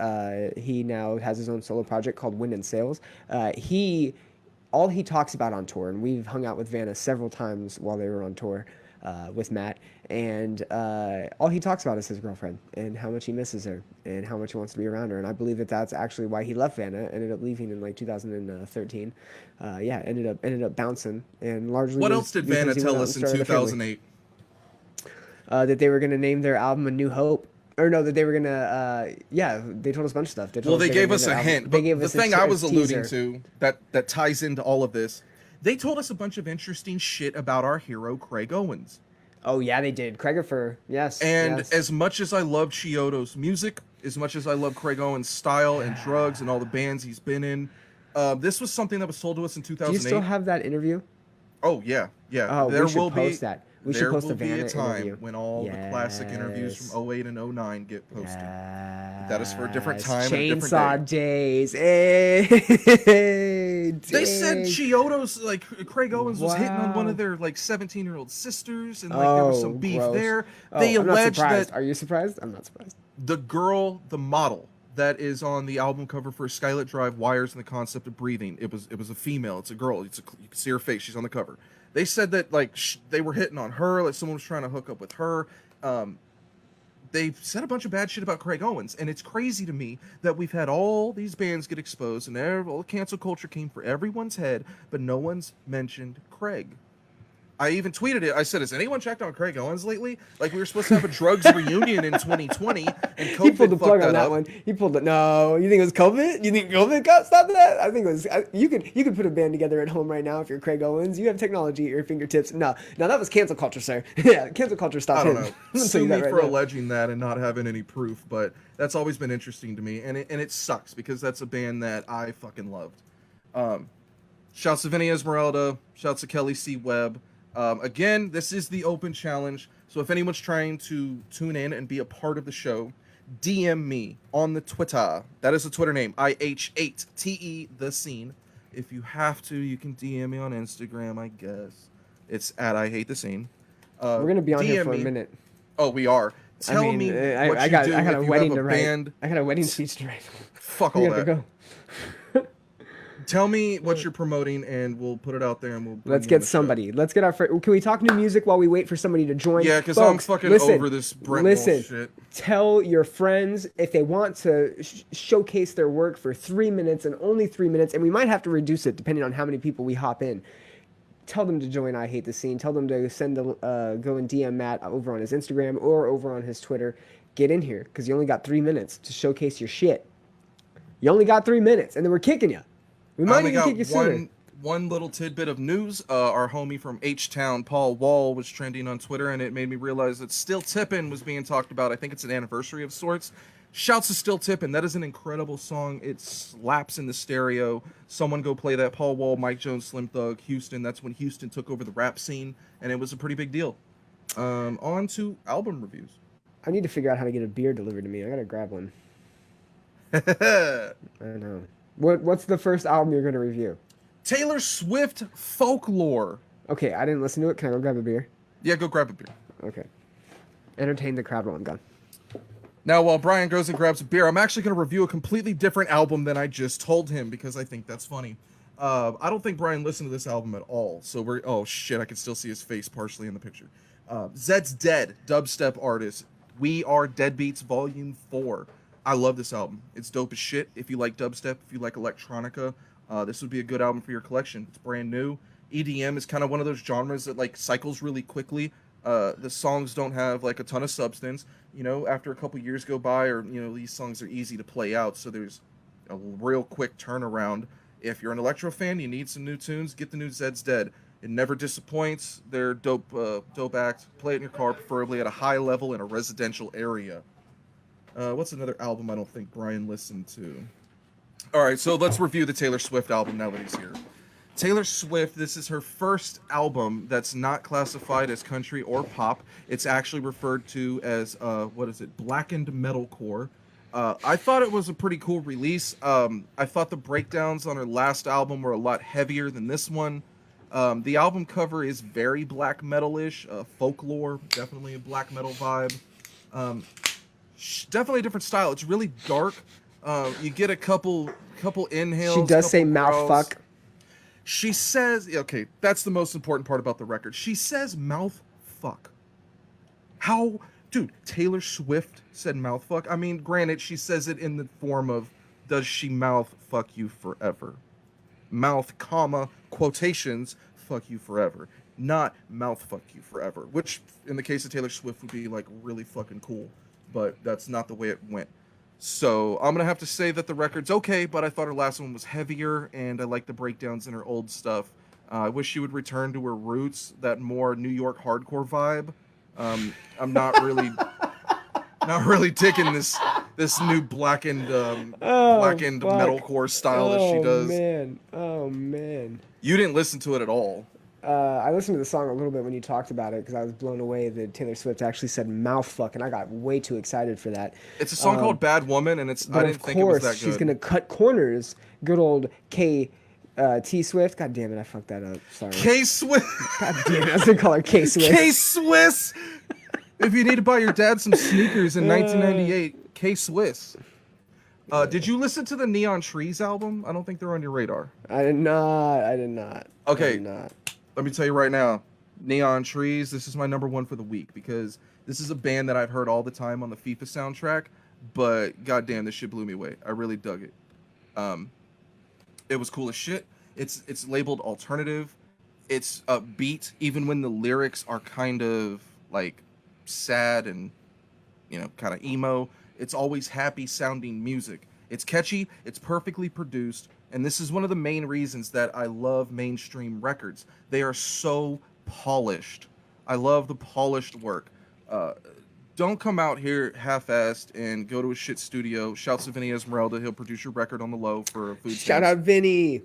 He now has his own solo project called Wind and Sails. All he talks about on tour, and we've hung out with Vanna several times while they were on tour with Matt, and all he talks about is his girlfriend and how much he misses her and how much he wants to be around her. And I believe that that's actually why he left Vanna. Ended up leaving in like 2013. Ended up bouncing, and largely. What else did Vanna tell us in 2008? That they were going to name their album A New Hope. Or no, that they were gonna. They told us a bunch of stuff. They gave us a hint. But the thing I was alluding to that ties into all of this, they told us a bunch of interesting shit about our hero Craig Owens. Oh yeah, they did. Craigifer, yes. And as much as I love Chiodo's music, as much as I love Craig Owens' style and drugs and all the bands he's been in, this was something that was told to us in 2008. Do you still have that interview? Oh yeah. Oh, we should post that. We should post the Vanna interview. There will be a time when all the classic interviews from 08 and 09 get posted. But that is for a different time and a different day. Chainsaw days. Hey, they said Chiodo's, like, Craig Owens was hitting on one of their, like, 17-year-old sisters, and, like, there was some beef there. They alleged that... Are you surprised? I'm not surprised. The girl, the model, that is on the album cover for Skylit Drive, Wires and the Concept of Breathing, it was a female. It's a girl. You can see her face. She's on the cover. They said that like they were hitting on her, like someone was trying to hook up with her. They said a bunch of bad shit about Craig Owens, and it's crazy to me that we've had all these bands get exposed, and all the cancel culture came for everyone's head, but no one's mentioned Craig. I even tweeted it. I said, has anyone checked on Craig Owens lately? Like, we were supposed to have a drugs reunion in 2020, and COVID He pulled the plug on that up. one. He pulled it. No, you think it was COVID? You think COVID got stopped that? I think it was. You could put a band together at home right now if you're Craig Owens. You have technology at your fingertips. No, that was cancel culture, sir. Yeah, cancel culture stopped him. I don't know. Sue me for alleging that and not having any proof, but that's always been interesting to me, and it sucks because that's a band that I fucking loved. Shouts to Vinny Esmeralda. Shouts to Kelly C. Webb. Again, this is the open challenge, so if anyone's trying to tune in and be a part of the show, DM me on the Twitter. That is the Twitter name, IHATETHESCENE. If you have to, you can DM me on Instagram, I guess. It's at IHATETHESCENE. We're gonna be on here for a minute. Oh, we are. Tell me what I you got do a if wedding you to have a write. band. I got a wedding speech to write. Fuck all that. Go. Tell me what you're promoting, and we'll put it out there, and we'll. Let's get somebody. Show. Let's get our. Can we talk new music while we wait for somebody to join? Yeah, because I'm fucking over this Brent shit. Tell your friends if they want to showcase their work for 3 minutes and only 3 minutes, and we might have to reduce it depending on how many people we hop in. Tell them to join I Hate the Scene. Tell them to go and DM Matt over on his Instagram or over on his Twitter. Get in here because you only got 3 minutes to showcase your shit. You only got 3 minutes, and then we're kicking you. We might even kick you sooner. One little tidbit of news, our homie from H-Town, Paul Wall, was trending on Twitter, and it made me realize that Still Tippin' was being talked about. I think it's an anniversary of sorts. Shouts to Still Tippin'. That is an incredible song. It slaps in the stereo. Someone go play that. Paul Wall, Mike Jones, Slim Thug, Houston. That's when Houston took over the rap scene, and it was a pretty big deal. On to album reviews. I need to figure out how to get a beer delivered to me. I gotta grab one. I know. What's the first album you're gonna review? Taylor Swift Folklore. Okay, I didn't listen to it. Can I go grab a beer? Yeah, go grab a beer. Okay. Entertain the crowd while I'm gone. Now, while Brian goes and grabs a beer, I'm actually going to review a completely different album than I just told him because I think that's funny. I don't think Brian listened to this album at all. So we're... Oh, shit, I can still see his face partially in the picture. Zeds Dead, dubstep artist. We Are Deadbeats Volume 4. I love this album. It's dope as shit. If you like dubstep, if you like electronica, this would be a good album for your collection. It's brand new. EDM is kind of one of those genres that like cycles really quickly. The songs don't have like a ton of substance. You know, after a couple years go by, or you know, these songs are easy to play out, so there's a real quick turnaround. If you're an electro fan, you need some new tunes, get the new Zeds Dead. It never disappoints. They're dope act. Play it in your car, preferably at a high level in a residential area. What's another album I don't think Brian listened to? All right, so let's review the Taylor Swift album now that he's here. Taylor Swift, this is her first album that's not classified as country or pop. It's actually referred to as, blackened metalcore. I thought it was a pretty cool release. I thought the breakdowns on her last album were a lot heavier than this one. The album cover is very black metal-ish, folklore, definitely a black metal vibe. Definitely a different style. It's really dark. You get a couple inhales. She does say mouth growls. fuck. She says, okay, that's the most important part about the record. She says mouth fuck. How, dude, Taylor Swift said mouth fuck? I mean, granted, she says it in the form of, does she mouth fuck you forever? Mouth, comma, quotations, fuck you forever. Not mouth fuck you forever, which in the case of Taylor Swift would be like really fucking cool, but that's not the way it went. So I'm gonna have to say that the record's okay, but I thought her last one was heavier, and I like the breakdowns in her old stuff. I wish she would return to her roots, that more New York hardcore vibe. I'm not really digging this new blackened metalcore style that she does. Oh man. You didn't listen to it at all. I listened to the song a little bit when you talked about it because I was blown away that Taylor Swift actually said mouth fuck, and I got way too excited for that. It's a song called Bad Woman, and I didn't think it was that good. She's gonna cut corners. Good old T Swift. God damn it, I fucked that up. Sorry. K Swift. God damn it, I was gonna call her K Swift. K Swiss. If you need to buy your dad some sneakers in 1998, K Swiss. Did you listen to the Neon Trees album? I don't think they're on your radar. I did not. Okay. I did not. Let me tell you right now, Neon Trees, this is my number one for the week because this is a band that I've heard all the time on the FIFA soundtrack, but goddamn, this shit blew me away. I really dug it. It was cool as shit. It's labeled alternative. It's upbeat, even when the lyrics are kind of like sad and, you know, kind of emo. It's always happy sounding music. It's catchy, it's perfectly produced, and this is one of the main reasons that I love mainstream records. They are so polished. I love the polished work. Don't come out here half-assed and go to a shit studio. Shouts to Vinny Esmeralda. He'll produce your record on the low for a food Shout stamps. out Vinny.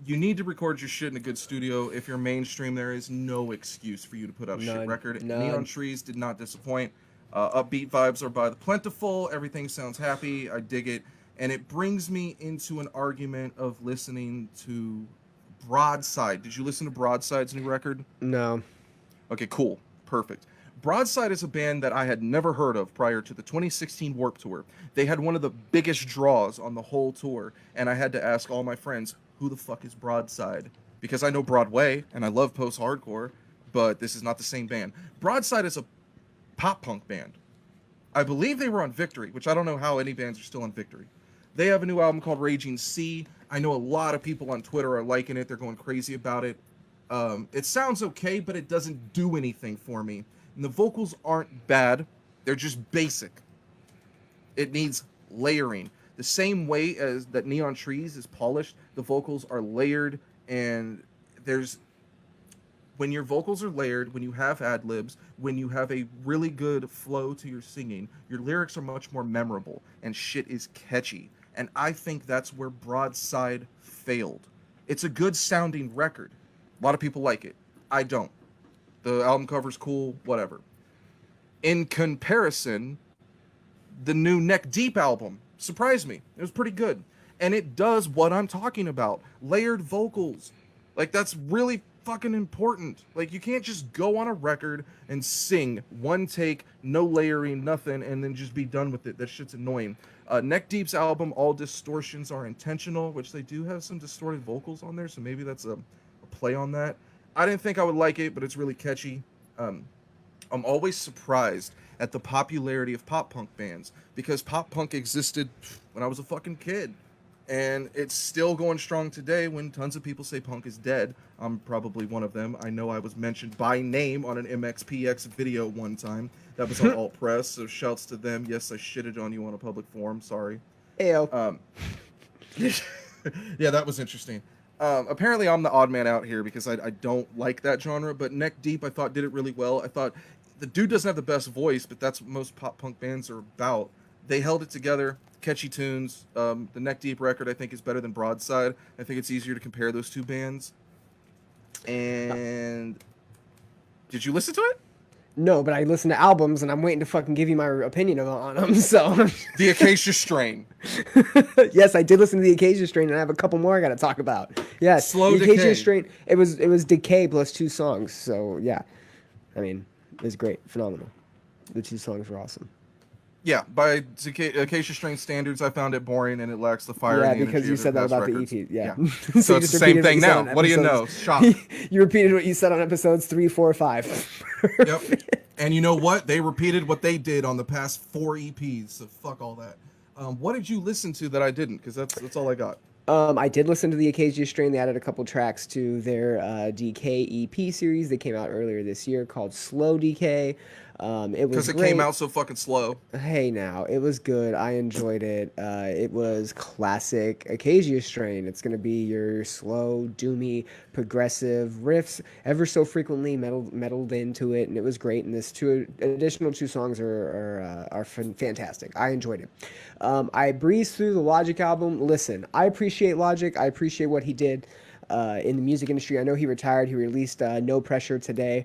You need to record your shit in a good studio. If you're mainstream, there is no excuse for you to put out a shit record. None. Neon Trees did not disappoint. Upbeat vibes are by the plentiful. Everything sounds happy. I dig it. And it brings me into an argument of listening to Broadside. Did you listen to Broadside's new record? No. Okay, cool. Perfect. Broadside is a band that I had never heard of prior to the 2016 Warped Tour. They had one of the biggest draws on the whole tour, and I had to ask all my friends, who the fuck is Broadside? Because I know Broadway, and I love post-hardcore, but this is not the same band. Broadside is a pop-punk band. I believe they were on Victory, which I don't know how any bands are still on Victory. They have a new album called Raging Sea. I know a lot of people on Twitter are liking it. They're going crazy about it. It sounds okay, but it doesn't do anything for me. And the vocals aren't bad. They're just basic. It needs layering. The same way as that Neon Trees is polished, the vocals are layered, and there's when your vocals are layered, when you have ad libs, when you have a really good flow to your singing, your lyrics are much more memorable and shit is catchy. And I think that's where Broadside failed. It's a good sounding record. A lot of people like it. I don't. The album cover's cool, whatever. In comparison, the new Neck Deep album surprised me. It was pretty good. And it does what I'm talking about. Layered vocals. Like, that's really fucking important. Like, you can't just go on a record and sing one take, no layering, nothing, and then just be done with it. That shit's annoying. Neck Deep's album, all distortions are intentional, which they do have some distorted vocals on there, so maybe that's a play on that. I didn't think I would like it, but it's really catchy. I'm always surprised at the popularity of pop punk bands, because pop punk existed when I was a fucking kid. And it's still going strong today when tons of people say punk is dead. I'm probably one of them. I know I was mentioned by name on an MXPX video one time. That was on Alt Press, so shouts to them. Yes, I shitted on you on a public forum. Sorry. Ayo. Yeah, that was interesting. Apparently, I'm the odd man out here because I don't like that genre, but Neck Deep, I thought, did it really well. I thought the dude doesn't have the best voice, but that's what most pop punk bands are about. They held it together. Catchy tunes. The Neck Deep record, I think, is better than Broadside. I think it's easier to compare those two bands. And did you listen to it? No, but I listen to albums, and I'm waiting to fucking give you my opinion on them. So The Acacia Strain. yes, I did listen to the Acacia Strain, and I have a couple more I got to talk about. Yes, Slow the Acacia Decay. Strain. It was Decay plus 2 songs. So yeah, I mean, it was great, phenomenal. The 2 songs were awesome. Yeah, by Acacia Strain standards, I found it boring and it lacks the fire. Yeah, and the because energy you of said their that past about records. the EP. Yeah. So you it's just the same repeated thing what you said now. on What do you know? episodes- Shock. You repeated what you said on episodes 3, 4, 5. Yep. And you know what? They repeated what they did on the past 4 EPs. So fuck all that. What did you listen to that I didn't? Because that's all I got. I did listen to the Acacia Strain. They added a couple tracks to their DK EP series that came out earlier this year called Slow Decay. It was Because it great. came out so fucking slow. Hey now, it was good. I enjoyed it. It was classic Acacia Strain. It's gonna be your slow, doomy, progressive riffs, ever so frequently meddled into it, and it was great. And this additional 2 songs are fantastic. I enjoyed it. I breezed through the Logic album. Listen, I appreciate Logic. I appreciate what he did in the music industry. I know he retired. He released No Pressure today.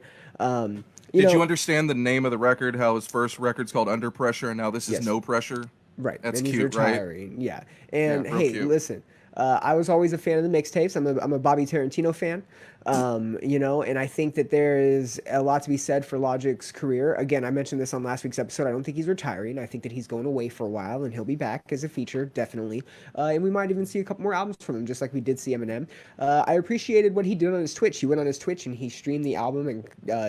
Did you understand the name of the record? How his first record's called Under Pressure, and now this is Yes. No Pressure. Right. That's and he's cute, right? retiring. Yeah. And Yeah, real hey, cute. listen, I was always a fan of the mixtapes. I'm a Bobby Tarantino fan. And I think that there is a lot to be said for Logic's career. Again, I mentioned this on last week's episode. I don't think he's retiring. I think that he's going away for a while, and he'll be back as a feature, definitely. And we might even see a couple more albums from him, just like we did see Eminem. I appreciated what he did on his Twitch. He went on his Twitch and he streamed the album and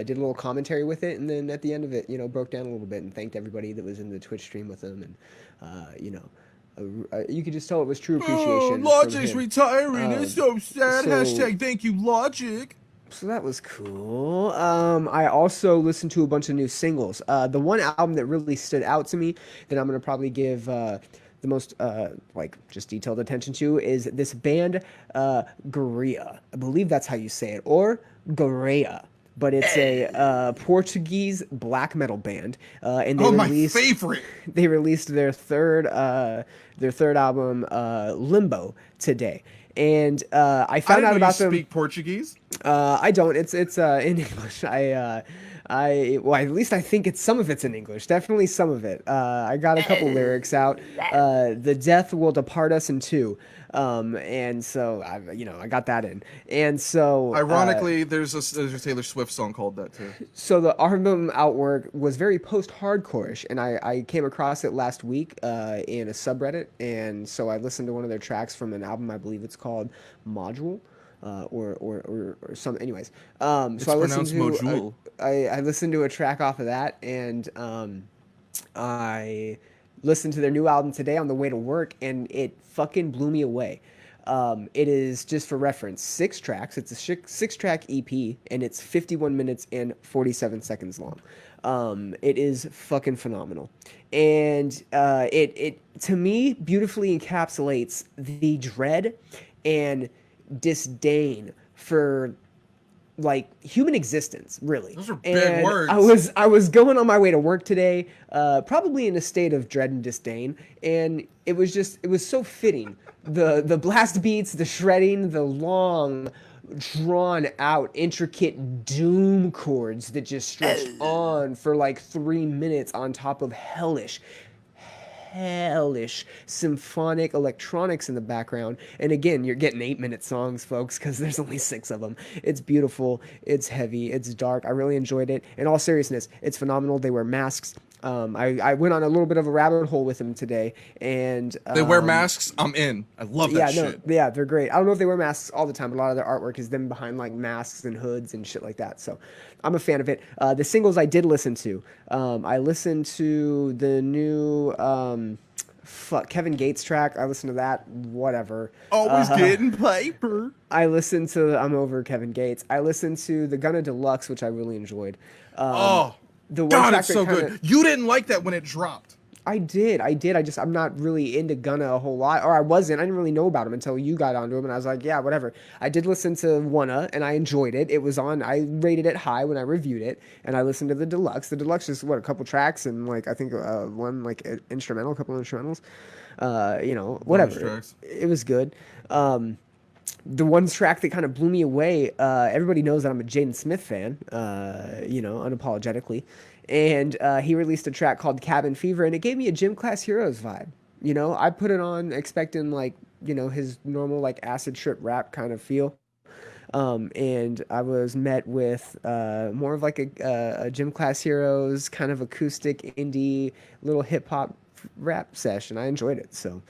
did a little commentary with it, and then at the end of it, broke down a little bit and thanked everybody that was in the Twitch stream with him, and you could just tell it was true appreciation. from Logic's him. retiring. It's so sad. so- Hashtag thank you, Logic. So that was cool. I also listened to a bunch of new singles. The one album that really stood out to me that I'm gonna probably give the most just detailed attention to is this band Gorea. I believe that's how you say it, or Gorea. But it's a Portuguese black metal band, and they My released favorite. they released their third album, Limbo, today. And I found out about them. Speak Portuguese? I don't. It's in English. Well, at least I think some of it's in English. Definitely some of it. I got a couple lyrics out. The death will depart us in two. And so I got that in. And so Ironically, there's a Taylor Swift song called that too. so the album artwork was very post-hardcore-ish, and I came across it last week in a subreddit, and so I listened to one of their tracks from an album. I believe it's called Module. Or some, anyways. So I listened to Module. I listened to a track off of that, and I listened to their new album today on the way to work, and it fucking blew me away. It is, just for reference, 6 tracks. It's a 6-track EP, and it's 51 minutes and 47 seconds long. It is fucking phenomenal, and it to me beautifully encapsulates the dread and disdain for like human existence, really. Those are big words. I was going on my way to work today, probably in a state of dread and disdain, and it was so fitting. The blast beats, the shredding, the long, drawn out, intricate doom chords that just stretch on for like 3 minutes on top of hellish symphonic electronics in the background. And again, you're getting 8-minute songs, folks, because there's only 6 of them. It's beautiful, it's heavy, it's dark. I really enjoyed it. In all seriousness, it's phenomenal. They wear masks. I went on a little bit of a rabbit hole with them today, and they wear masks. I'm in. I love that shit. Yeah, they're great. I don't know if they wear masks all the time, but a lot of their artwork is them behind like masks and hoods and shit like that. So I'm a fan of it. The singles I did listen to. I listened to the new Kevin Gates track. I listened to that. Whatever. Always getting paper. I listened to I'm Over Kevin Gates. I listened to the Gunna Deluxe, which I really enjoyed. The one God, track it's so good. You didn't like that when it dropped. I did. I'm not really into Gunna a whole lot, or I wasn't. I didn't really know about him until you got onto him, and I was like, yeah, whatever. I did listen to Wanna, and I enjoyed it. It was on. I rated it high when I reviewed it, and I listened to the Deluxe. The Deluxe is a couple tracks and like I think one like instrumental, a couple instrumentals. Whatever. It was good. The one track that kind of blew me away, everybody knows that I'm a Jaden Smith fan, unapologetically. And he released a track called Cabin Fever, and it gave me a Gym Class Heroes vibe. I put it on expecting his normal like acid trip rap kind of feel. And I was met with more of like a Gym Class Heroes kind of acoustic indie little hip hop rap session. I enjoyed it. So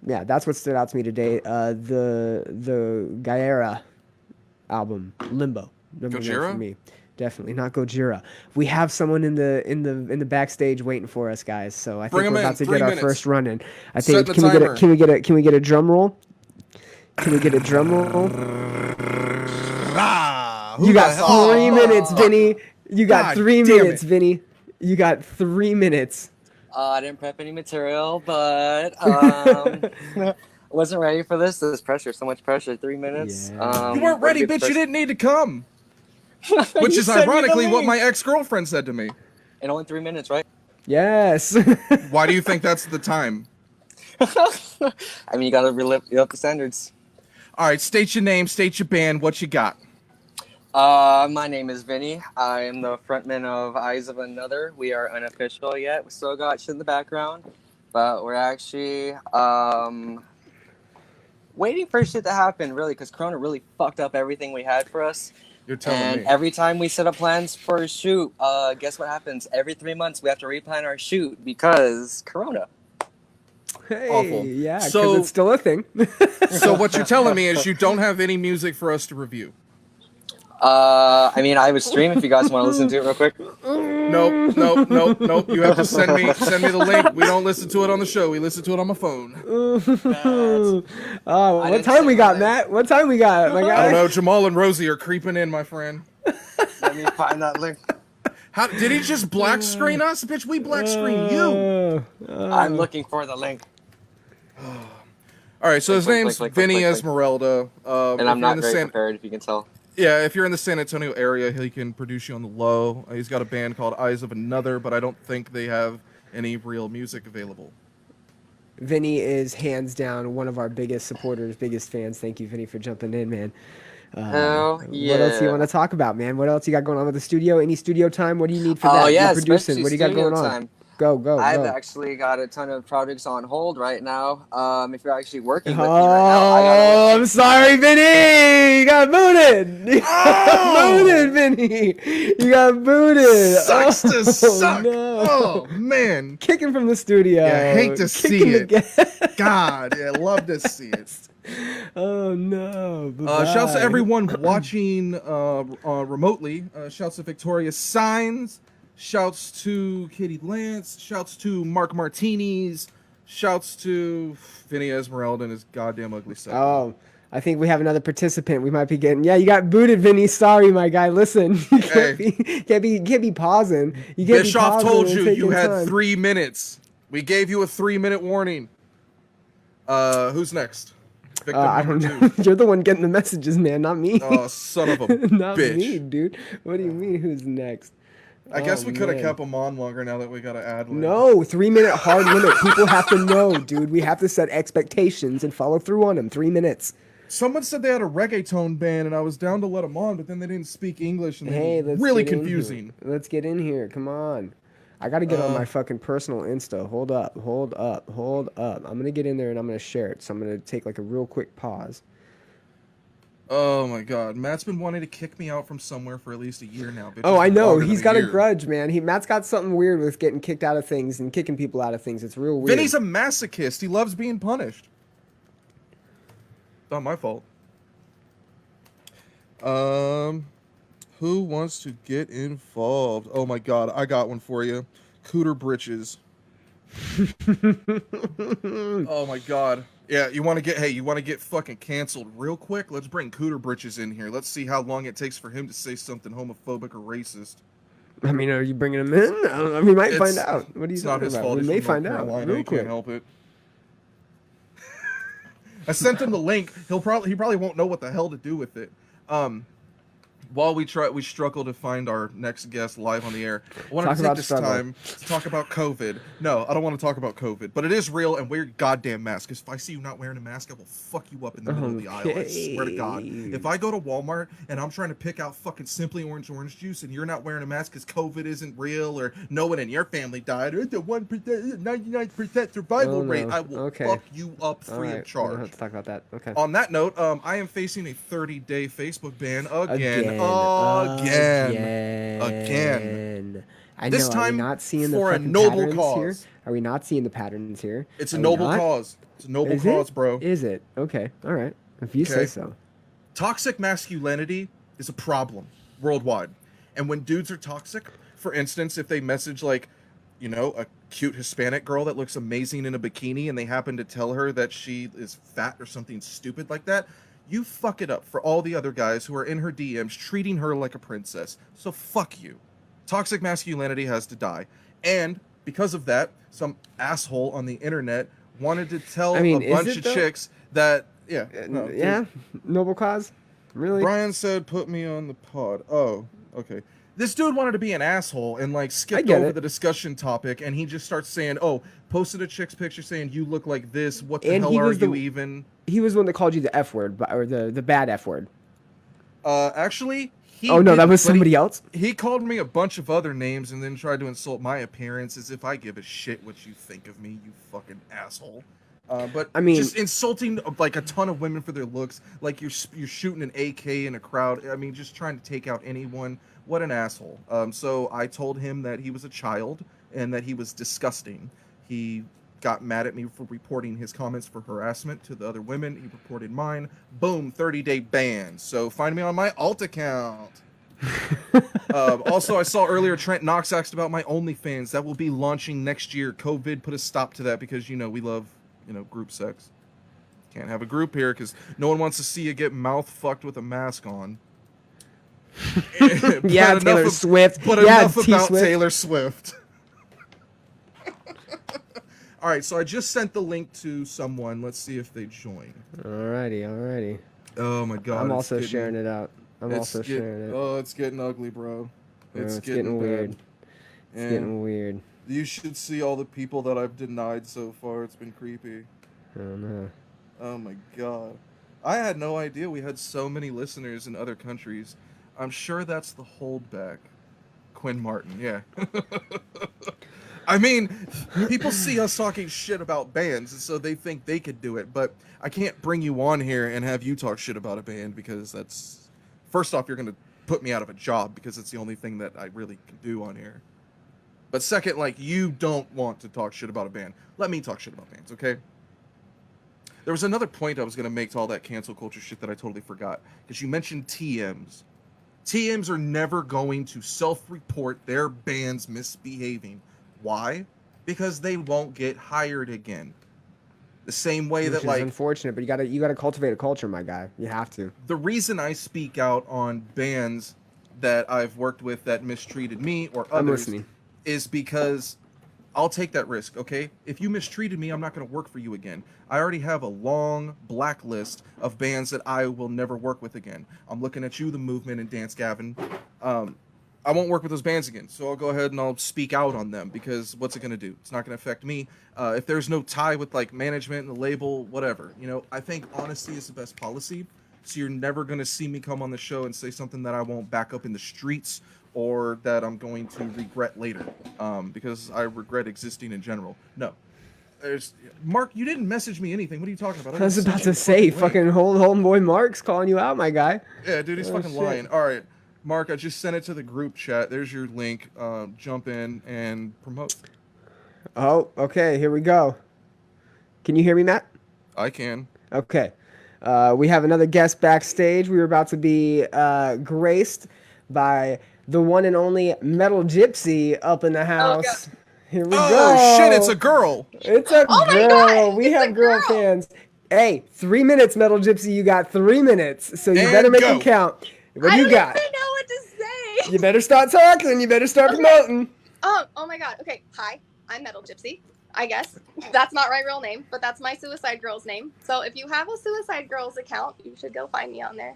that's what stood out to me today. The Gaera album, Limbo, number 1 for me. Definitely not Gojira. We have someone in the backstage waiting for us, guys. So I think we're about to get our first run in. I think can we get a drum roll? Can we get a drum roll? You got 3 minutes, Vinny. You got 3 minutes, Vinny. You got 3 minutes. I didn't prep any material, but wasn't ready for this. There's pressure, so much pressure. 3 minutes. Yeah. You weren't ready, bitch. You didn't need to come. Which is ironically what my ex-girlfriend said to me. In only 3 minutes, right? Yes. Why do you think that's the time? I mean, you gotta lift up the standards. All right, state your name, state your band. What you got? My name is Vinny. I am the frontman of Eyes of Another. We are unofficial yet. We still got shit in the background, but we're actually waiting for shit to happen, really, because Corona really fucked up everything we had for us. You're telling me. Every time we set up plans for a shoot, guess what happens? Every 3 months, we have to replan our shoot because Corona. Hey, Awful. Yeah, because it's still a thing. So what you're telling me is you don't have any music for us to review. I mean, I would stream if you guys want to listen to it real quick. Nope. You have to send me the link. We don't listen to it on the show. We listen to it on my phone. What time we got, Matt? What time we got, my guy? I don't know. Jamal and Rosie are creeping in, my friend. Let me find that link. How did he just black screen us, bitch? We black screen you. I'm looking for the link. All right, so his name's Vinny Esmeralda. And I'm not very prepared, if you can tell. Yeah, if you're in the San Antonio area, he can produce you on the low. He's got a band called Eyes of Another, but I don't think they have any real music available. Vinny is hands down one of our biggest supporters, biggest fans. Thank you, Vinny, for jumping in, man. Hell yeah. What else do you want to talk about, man? What else you got going on with the studio? Any studio time? What do you need for that? Oh, yeah, you're producing. What do you got going on? Time. Go. I've actually got a ton of projects on hold right now. If you're actually working with me right now, I'm sorry, Vinny. You got booted. You got booted, Vinny. You got booted. Sucks to suck. No. Oh man, kicking from the studio. Yeah, I hate to see it. God, yeah, love to see it. Oh no. Shouts to everyone watching remotely. Shouts to Victoria Signs. Shouts to Katie Lance. Shouts to Mark Martinez. Shouts to Vinny Esmeralda and his goddamn ugly self. Oh, I think we have another participant. We might be getting. Yeah, you got booted, Vinny. Sorry, my guy. Listen, you can't be pausing. You can't Bischoff be pausing told and you taking you had time. 3 minutes. We gave you a 3-minute warning. Who's next? Victim I number don't know. 2. You're the one getting the messages, man, not me. Oh, son of a Not bitch. me, dude. What do you mean? Who's next? I guess Oh, we could have man. kept him on longer now that we got an ad lib. No, 3-minute hard limit. People have to know, dude. We have to set expectations and follow through on them. 3 minutes. Someone said they had a reggaeton band, and I was down to let them on, but then they didn't speak English, and Hey, it was let's really get in confusing. here. Let's get in here. Come on. I got to get on my fucking personal Insta. Hold up. I'm going to get in there and I'm going to share it. So I'm going to take like a real quick pause. Oh my god, Matt's been wanting to kick me out from somewhere for at least a year now. Bitch, Oh, it's I been know. longer than He's got a year. grudge, man. Matt's got something weird with getting kicked out of things and kicking people out of things. It's real weird. Vinny's a masochist. He loves being punished. Not my fault. Who wants to get involved? Oh my god, I got one for you. Cooter Britches. Oh my god. Yeah, you want to get fucking canceled real quick? Let's bring Cooter Britches in here. Let's see how long it takes for him to say something homophobic or racist. I mean, are you bringing him in? I don't know. We might find It's- out. What are you It's not talking his about? fault. We He's may from North find out Carolina. real He quick. can't help it. I sent him the link. He probably won't know what the hell to do with it. While we struggle to find our next guest live on the air, I want Talk to take about this struggle. time to talk about COVID. No, I don't want to talk about COVID, but it is real, and wear your goddamn mask. Because if I see you not wearing a mask, I will fuck you up in the middle of the aisle. I swear to God. If I go to Walmart and I'm trying to pick out fucking Simply orange juice, and you're not wearing a mask because COVID isn't real, or no one in your family died, or it's a 1%, 99% survival Oh, no. rate, I will Okay. fuck you up All free right, of we don't charge. have to talk about that. Okay. On that note, I am facing a 30-day Facebook ban again. I This know. time are we not seeing the for a fucking noble patterns cause. here? Are we not seeing the patterns here? It's a Are we noble not? cause. It's a noble Is cause, it? bro. Is it? Okay. All right. If you say Okay. so. Toxic masculinity is a problem worldwide. And when dudes are toxic, for instance, if they message like, you know, a cute Hispanic girl that looks amazing in a bikini and they happen to tell her that she is fat or something stupid like that, you fuck it up for all the other guys who are in her DMs treating her like a princess. So fuck you. Toxic masculinity has to die. And because of that, some asshole on the internet wanted to tell I mean, a is bunch it of though? chicks that, yeah. No, dude. Yeah. Noble cause. Really? Brian said, put me on the pod. Oh, okay. This dude wanted to be an asshole and like skipped get over it. the discussion topic, and he just starts saying, "Oh, posted a chick's picture saying you look like this. What the And hell he are was the- you even?" He was the one that called you the F word, or the bad F word. Actually, he. Oh no, that didn't, was but somebody else. He called me a bunch of other names and then tried to insult my appearance as if I give a shit what you think of me, you fucking asshole. But I mean- just insulting like a ton of women for their looks, like you're shooting an AK in a crowd. I mean, just trying to take out anyone. What an asshole. So I told him that he was a child and that he was disgusting. He got mad at me for reporting his comments for harassment to the other women. He reported mine. Boom, 30-day ban. So find me on my alt account. Also, I saw earlier Trent Knox asked about my OnlyFans. That will be launching next year. COVID put a stop to that because, you know, we love, you know, group sex. Can't have a group here because no one wants to see you get mouth fucked with a mask on. Yeah, But Taylor enough Swift. But Yeah, enough T. about Swift. Taylor Swift. All right, so I just sent the link to someone. Let's see if they join. Alrighty. Oh my god. I'm it's also getting- sharing it out. I'm also sharing it. Oh, it's getting ugly, bro. It's getting weird. bad. It's And getting weird. you should see all the people that I've denied so far. It's been creepy. I don't know. Oh my god. I had no idea we had so many listeners in other countries. I'm sure that's the holdback. Quinn Martin, yeah. I mean, people see us talking shit about bands, and so they think they could do it, but I can't bring you on here and have you talk shit about a band because that's... First off, you're going to put me out of a job because it's the only thing that I really can do on here. But second, like, you don't want to talk shit about a band. Let me talk shit about bands, okay? There was another point I was going to make to all that cancel culture shit that I totally forgot. Because you mentioned TMs. TMs are never going to self-report their bands misbehaving. Why? because they won't get hired again. The same way Which that is like unfortunate, but you gotta cultivate a culture, my guy. You have to. the reason I speak out on bands that I've worked with that mistreated me or I'm others listening. is because I'll take that risk, okay? If you mistreated me, I'm not going to work for you again. I already have a long blacklist of bands that I will never work with again. I'm looking at you, The Movement, and Dance Gavin. I won't work with those bands again, so I'll go ahead and I'll speak out on them because what's it going to do? It's not going to affect me. If there's no tie with like management and the label, whatever. You know, I think honesty is the best policy. So you're never going to see me come on the show and say something that I won't back up in the streets or that I'm going to regret later, because I regret existing in general. No. Mark, you didn't message me anything. What are you talking about? I was about to say, fucking homeboy Mark's calling you out, my guy. Yeah, dude, he's fucking shit. lying. All right, Mark, I just sent it to the group chat. There's your link. Jump in and promote. Oh, okay, here we go. Can you hear me, Matt? I can. Okay. We have another guest backstage. We were about to be graced by the one and only Metal Gypsy up in the house. Here we go. Oh, shit, it's a girl. It's a Oh my girl. God, We it's have a girl girl. fans. Hey, 3 minutes, Metal Gypsy. You got 3 minutes, so you And better make go. them count. What I do don't you got? even know what to say. You better start talking. You better start Okay. promoting. Oh my god. Okay. Hi, I'm Metal Gypsy. I guess that's not my real name, but that's my Suicide Girls name. So if you have a Suicide Girls account, you should go find me on there.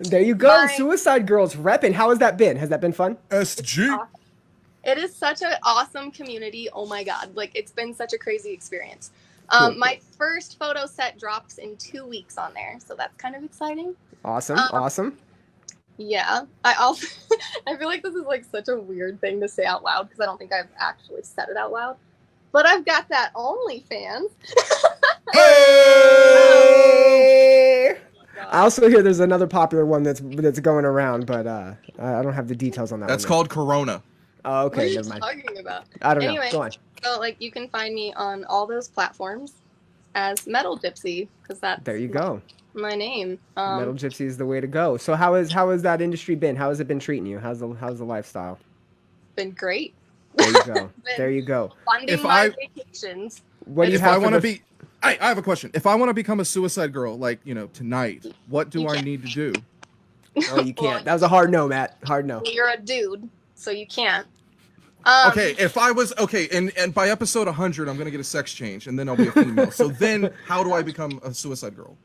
There you go. My- Suicide Girls repping. How has that been? Has that been fun? SG. It is such an awesome community. Oh my god. Like it's been such a crazy experience. Cool. My first photo set drops in 2 weeks on there, so that's kind of exciting. Awesome. Um, Awesome. Yeah. I also I feel like this is like such a weird thing to say out loud because I don't think I've actually said it out loud. But I've got that OnlyFans. Hey! I also hear there's another popular one that's going around, but I don't have the details on that. That's one called Corona. Oh, What are okay, you never mind. talking about? I don't Anyway. know. Go on. So like you can find me on all those platforms as Metal Gypsy because that's There you go. my name. Metal Gypsy is the way to go. So how has that industry been? How has it been treating you? How's the lifestyle? Been great. There you go. There you go. Funding If my I- vacations. What do you If have I for want to the- be, I have a question. If I want to become a suicide girl, like tonight, what do You I can't. need to do? Oh, you can't. That was a hard no, Matt. Hard no. You're a dude, so you can't. Okay, if I was okay, and by episode 100, I'm gonna get a sex change, and then I'll be a female. So then, how do I become a suicide girl?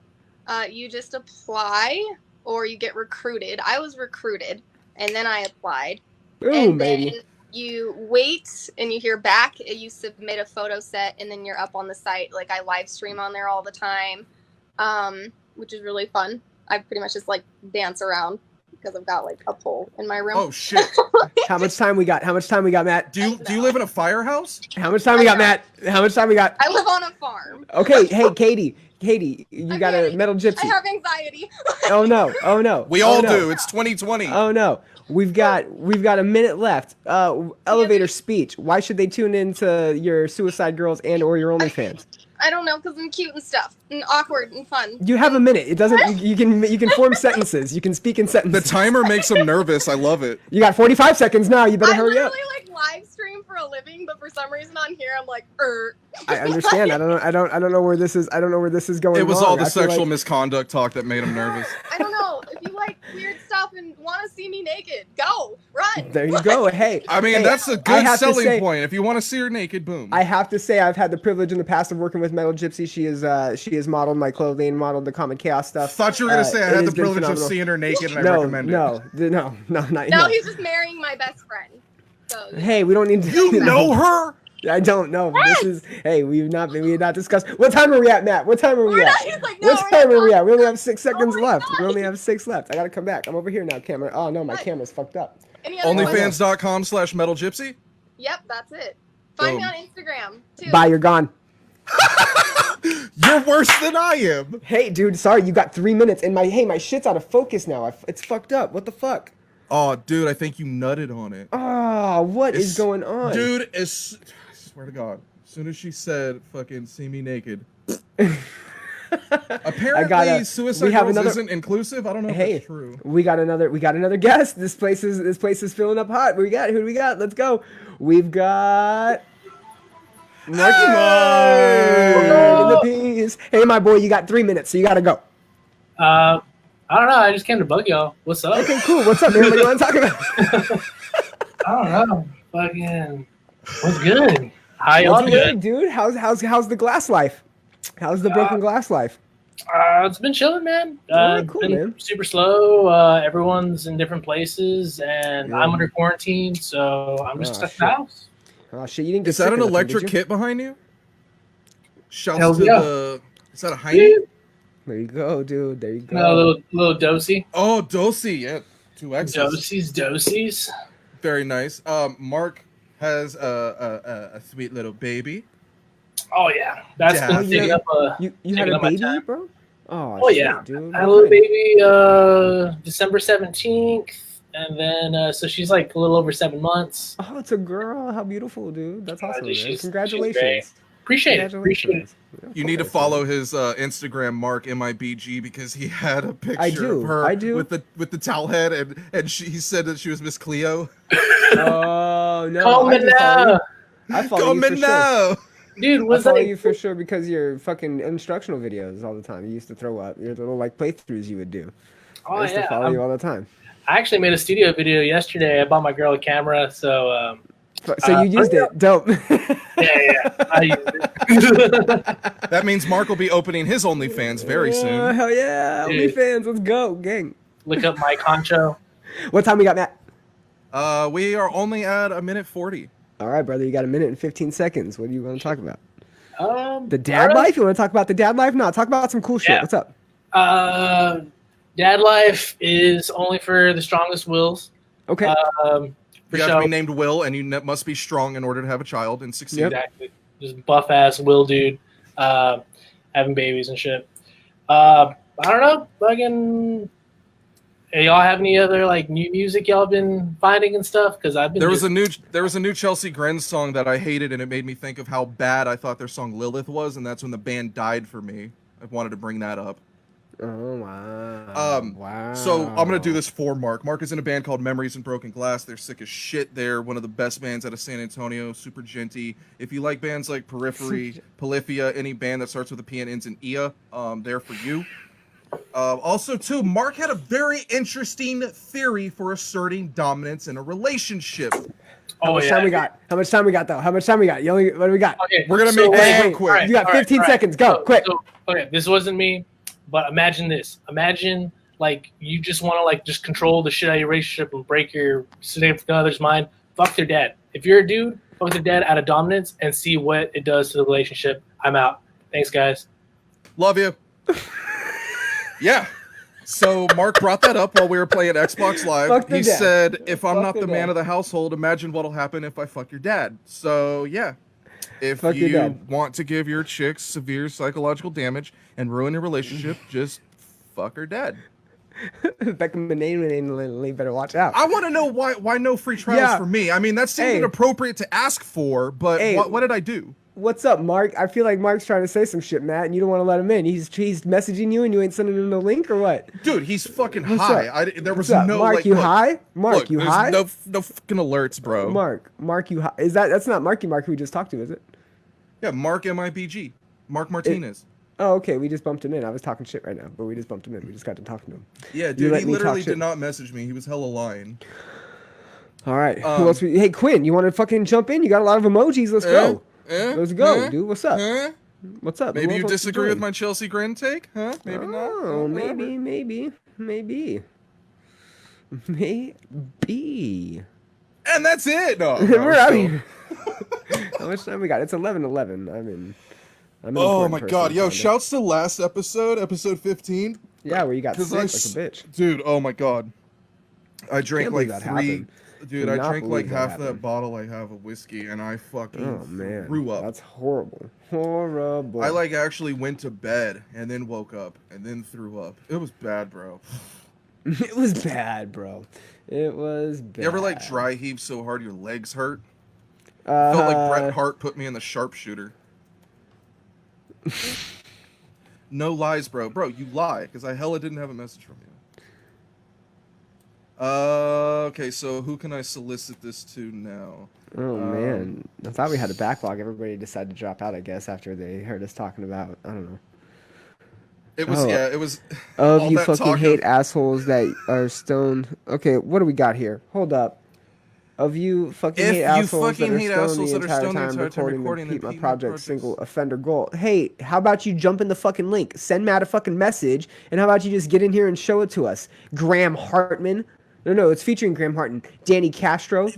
You just apply or you get recruited. I was recruited and then I applied. Boom, and baby. then you wait and you hear back. You submit a photo set and then you're up on the site. Like I live stream on there all the time, which is really fun. I pretty much just like dance around because I've got like a pole in my room. Oh shit! How much time we got? How much time we got, Matt? Do you live in a firehouse? How much time we got, Matt? How much time we got? I live on a farm. Okay, hey, Katie, you got a Katie. Metal I Gypsy. have anxiety. Oh no. We Oh, all no. do. It's 2020. Oh no. We've got a minute left. Elevator speech. Why should they tune into your Suicide Girls and or your OnlyFans? I don't know because I'm cute and stuff and awkward and fun. You have a minute. It doesn't. You can form sentences. You can speak in The sentences. timer makes them nervous. I love it. You got 45 seconds now. You better I hurry up. literally like live stream for a living, but for some reason on here I'm like, I understand. I don't know where this is. I don't know where this is going. It was wrong. all the I feel sexual like- misconduct talk that made him nervous. I don't know. If you like weird stuff and want to see me naked, go run. There you go. Hey. I mean, hey, that's a I good have to selling say- point. If you want to see her naked, boom. I have to say I've had the privilege in the past of working with Metal Gypsy. She has modeled my clothing, modeled the Common Chaos stuff. Thought you were gonna say I it had the has been privilege of phenomenal. seeing her naked, and I No, recommend it. no, not No, no. he's just marrying my best friend. So Hey, we don't need to. You know her? I don't know. This is. Hey, we have not discussed. What time are we at, Matt? What time are we we're at? not. He's like, no, What we're time not are we at? talking We only about have 6 seconds my left. God. We only have 6 left. I gotta come back. I'm over here now, camera. Oh no, my What? camera's fucked up. Any other Onlyfans.com/metalgypsy. questions? Yep, that's it. Find me Boom. on Instagram too. Bye, you're gone. You're worse than I am. Hey, dude, sorry, you got 3 minutes, and my shit's out of focus now. It's fucked up. What the fuck? Oh, dude, I think you nutted on it. Oh, what is It's- going on? Dude, I swear to God, as soon as she said fucking see me naked. Apparently, Suicide we have Girls another- isn't inclusive. I don't know if Hey, that's true. we got another guest. This place is filling up hot. Who do we got? Let's go. We've got Marky Hey! Mark in the piece. Hey, my boy, you got 3 minutes, so you gotta go. I don't know. I just came to bug y'all. What's up? Okay, cool. What's up, man? What do you want to talk about? I don't know. Fucking, what's good? How y'all What's doing? good, dude? How's the glass life? How's the broken glass life? It's been chilling, man. Alright, cool, been man. super slow. Everyone's in different places, and Yeah. I'm under quarantine, so I'm just Oh, stuck shit. in the house. Oh shit, you didn't get Is that sick an or nothing, electric did you? kit behind you? Shouts Hell to yeah. the. Is that a Heine? Yeah. There you go, dude. There you go. No, little dosey. Oh, Dosey. Yeah, 2X's. Dosies. Very nice. Mark has a sweet little baby. Oh yeah, that's Yeah. been Oh, you taking had- up You taking had a up my baby, time. bro? Oh, Oh shit, yeah, dude. I had a little Okay. baby December 17th, and then so she's like a little over 7 months. Oh, it's a girl. How beautiful, dude. That's awesome, man. she's Congratulations. great. Appreciate it. Congratulations. Yeah, of You need to course, follow man. his Instagram, Mark MIBG, because he had a picture do, of her I do. with the towel head, and he said that she was Miss Cleo. Oh no! Call I me do follow you. now, I follow you Come for sure. now. dude. I Was follow that you for sure because your fucking instructional videos all the time. You used to throw up your little like playthroughs you would do. I Oh used to yeah, follow you all the time. I actually made a studio video yesterday. I bought my girl a camera, so So you used it. Dope. yeah. I used it. That means Mark will be opening his OnlyFans very soon. Hell yeah! Dude. OnlyFans, let's go, gang. Look up Mike Honcho. What time we got, Matt? We are only at 1:40. All right, brother. You got 1:15. What do you want to talk about? The I dad don't know. life? You want to talk about the dad life? No, talk about some cool shit. Yeah. What's up? Dad life is only for the strongest wills. Okay. For You have to sure. be named Will, and you must be strong in order to have a child and succeed. Yep. Exactly. Just buff ass will dude, having babies and shit. I don't know. Fucking. Hey, y'all have any other like new music y'all been finding and stuff? Because I've been. There was a new Chelsea Gren song that I hated, and it made me think of how bad I thought their song Lilith was, and that's when the band died for me. I wanted to bring that up. Oh wow. Wow. So I'm gonna do this for Mark. Mark is in a band called Memories and Broken Glass. They're sick as shit. They're one of the best bands out of San Antonio. Super genty. If you like bands like Periphery, Polyphia, any band that starts with a P and ends in Ia, they're for you. Also, too, Mark had a very interesting theory for asserting dominance in a relationship. How much time we got? How much time we got though? How much time we got? You only what do we got? Okay, We're gonna so make this wait, real quick. all right, You got all right, 15 all right. seconds. Go, quick. Okay, this wasn't me, but imagine this. Imagine like you just want to like just control the shit out of your relationship and break your significant other's mind. Fuck their dad. If you're a dude, fuck their dad out of dominance and see what it does to the relationship. I'm out. Thanks, guys. Love you. Yeah. So Mark brought that up while we were playing Xbox Live. Fuck the He dad. said, if I'm Fuck not the the man dad. of the household, imagine what'll happen if I fuck your dad. So yeah. If Fuck your you dad. want to give your chick severe psychological damage and ruin your relationship, just fuck her dad. Beckham Lee better watch out. I want to know why no free trials Yeah. for me. I mean, that seemed Hey. inappropriate to ask for, but Hey. what did I do? What's up, Mark? I feel like Mark's trying to say some shit, Matt, and you don't want to let him in. He's messaging you and you ain't sending him the link or what? Dude, he's fucking What's high. up? There was What's up? no Mark, like, you look, high? Mark, look, you there's high? no fucking alerts, bro. Mark, you high? That's not Marky Mark who we just talked to, is it? Yeah, Mark MIBG. Mark Martinez. Oh, okay. We just bumped him in. I was talking shit right now, but we just bumped him in. We just got to talking to him. Yeah, dude, let he me talk literally shit. did not message me. He was hella lying. All right. Who else? Hey, Quinn, you want to fucking jump in? You got a lot of emojis. Let's go. Let's go, dude. What's up? Huh? What's up? Maybe Who you else wants to disagree with join? my Chelsea Grin take? Huh? Maybe not. Oh, Whatever. maybe. And that's it. No, We're out so- here. How much time we got? It's 11:11. I'm an Oh important my person, god, yo, kinda. shouts to last episode 15. Yeah, where you got sick 'Cause like a bitch. Dude, oh my god. I drank Can't like believe that 3. happened. Dude, I Cannot drank like believe that half happened. that bottle I have of whiskey, and I fucking Oh man, threw up. That's horrible. Horrible. I like actually went to bed and then woke up and then threw up. It was bad, bro. It was bad, bro. It was bad. You ever like dry heave so hard your legs hurt? Felt like Bret Hart put me in the sharpshooter. No lies, bro. Bro, you lie, because I hella didn't have a message from you. Okay, so who can I solicit this to now? Oh man, I thought we had a backlog. Everybody decided to drop out, I guess, after they heard us talking about, I don't know. It was Oh, it was of all you that fucking talk hate of assholes that are stoned. Okay, what do we got here? Hold up. Of you fucking hate if you assholes that fucking are hate stoned assholes the that are entire stoned the time entire time recording the recording the Pete My Pete My Project Projects. single offender goal. Hey, how about you jump in the fucking link? Send Matt a fucking message, and how about you just get in here and show it to us? Graham Hartman. No, it's featuring Graham Hartman. Danny Castro.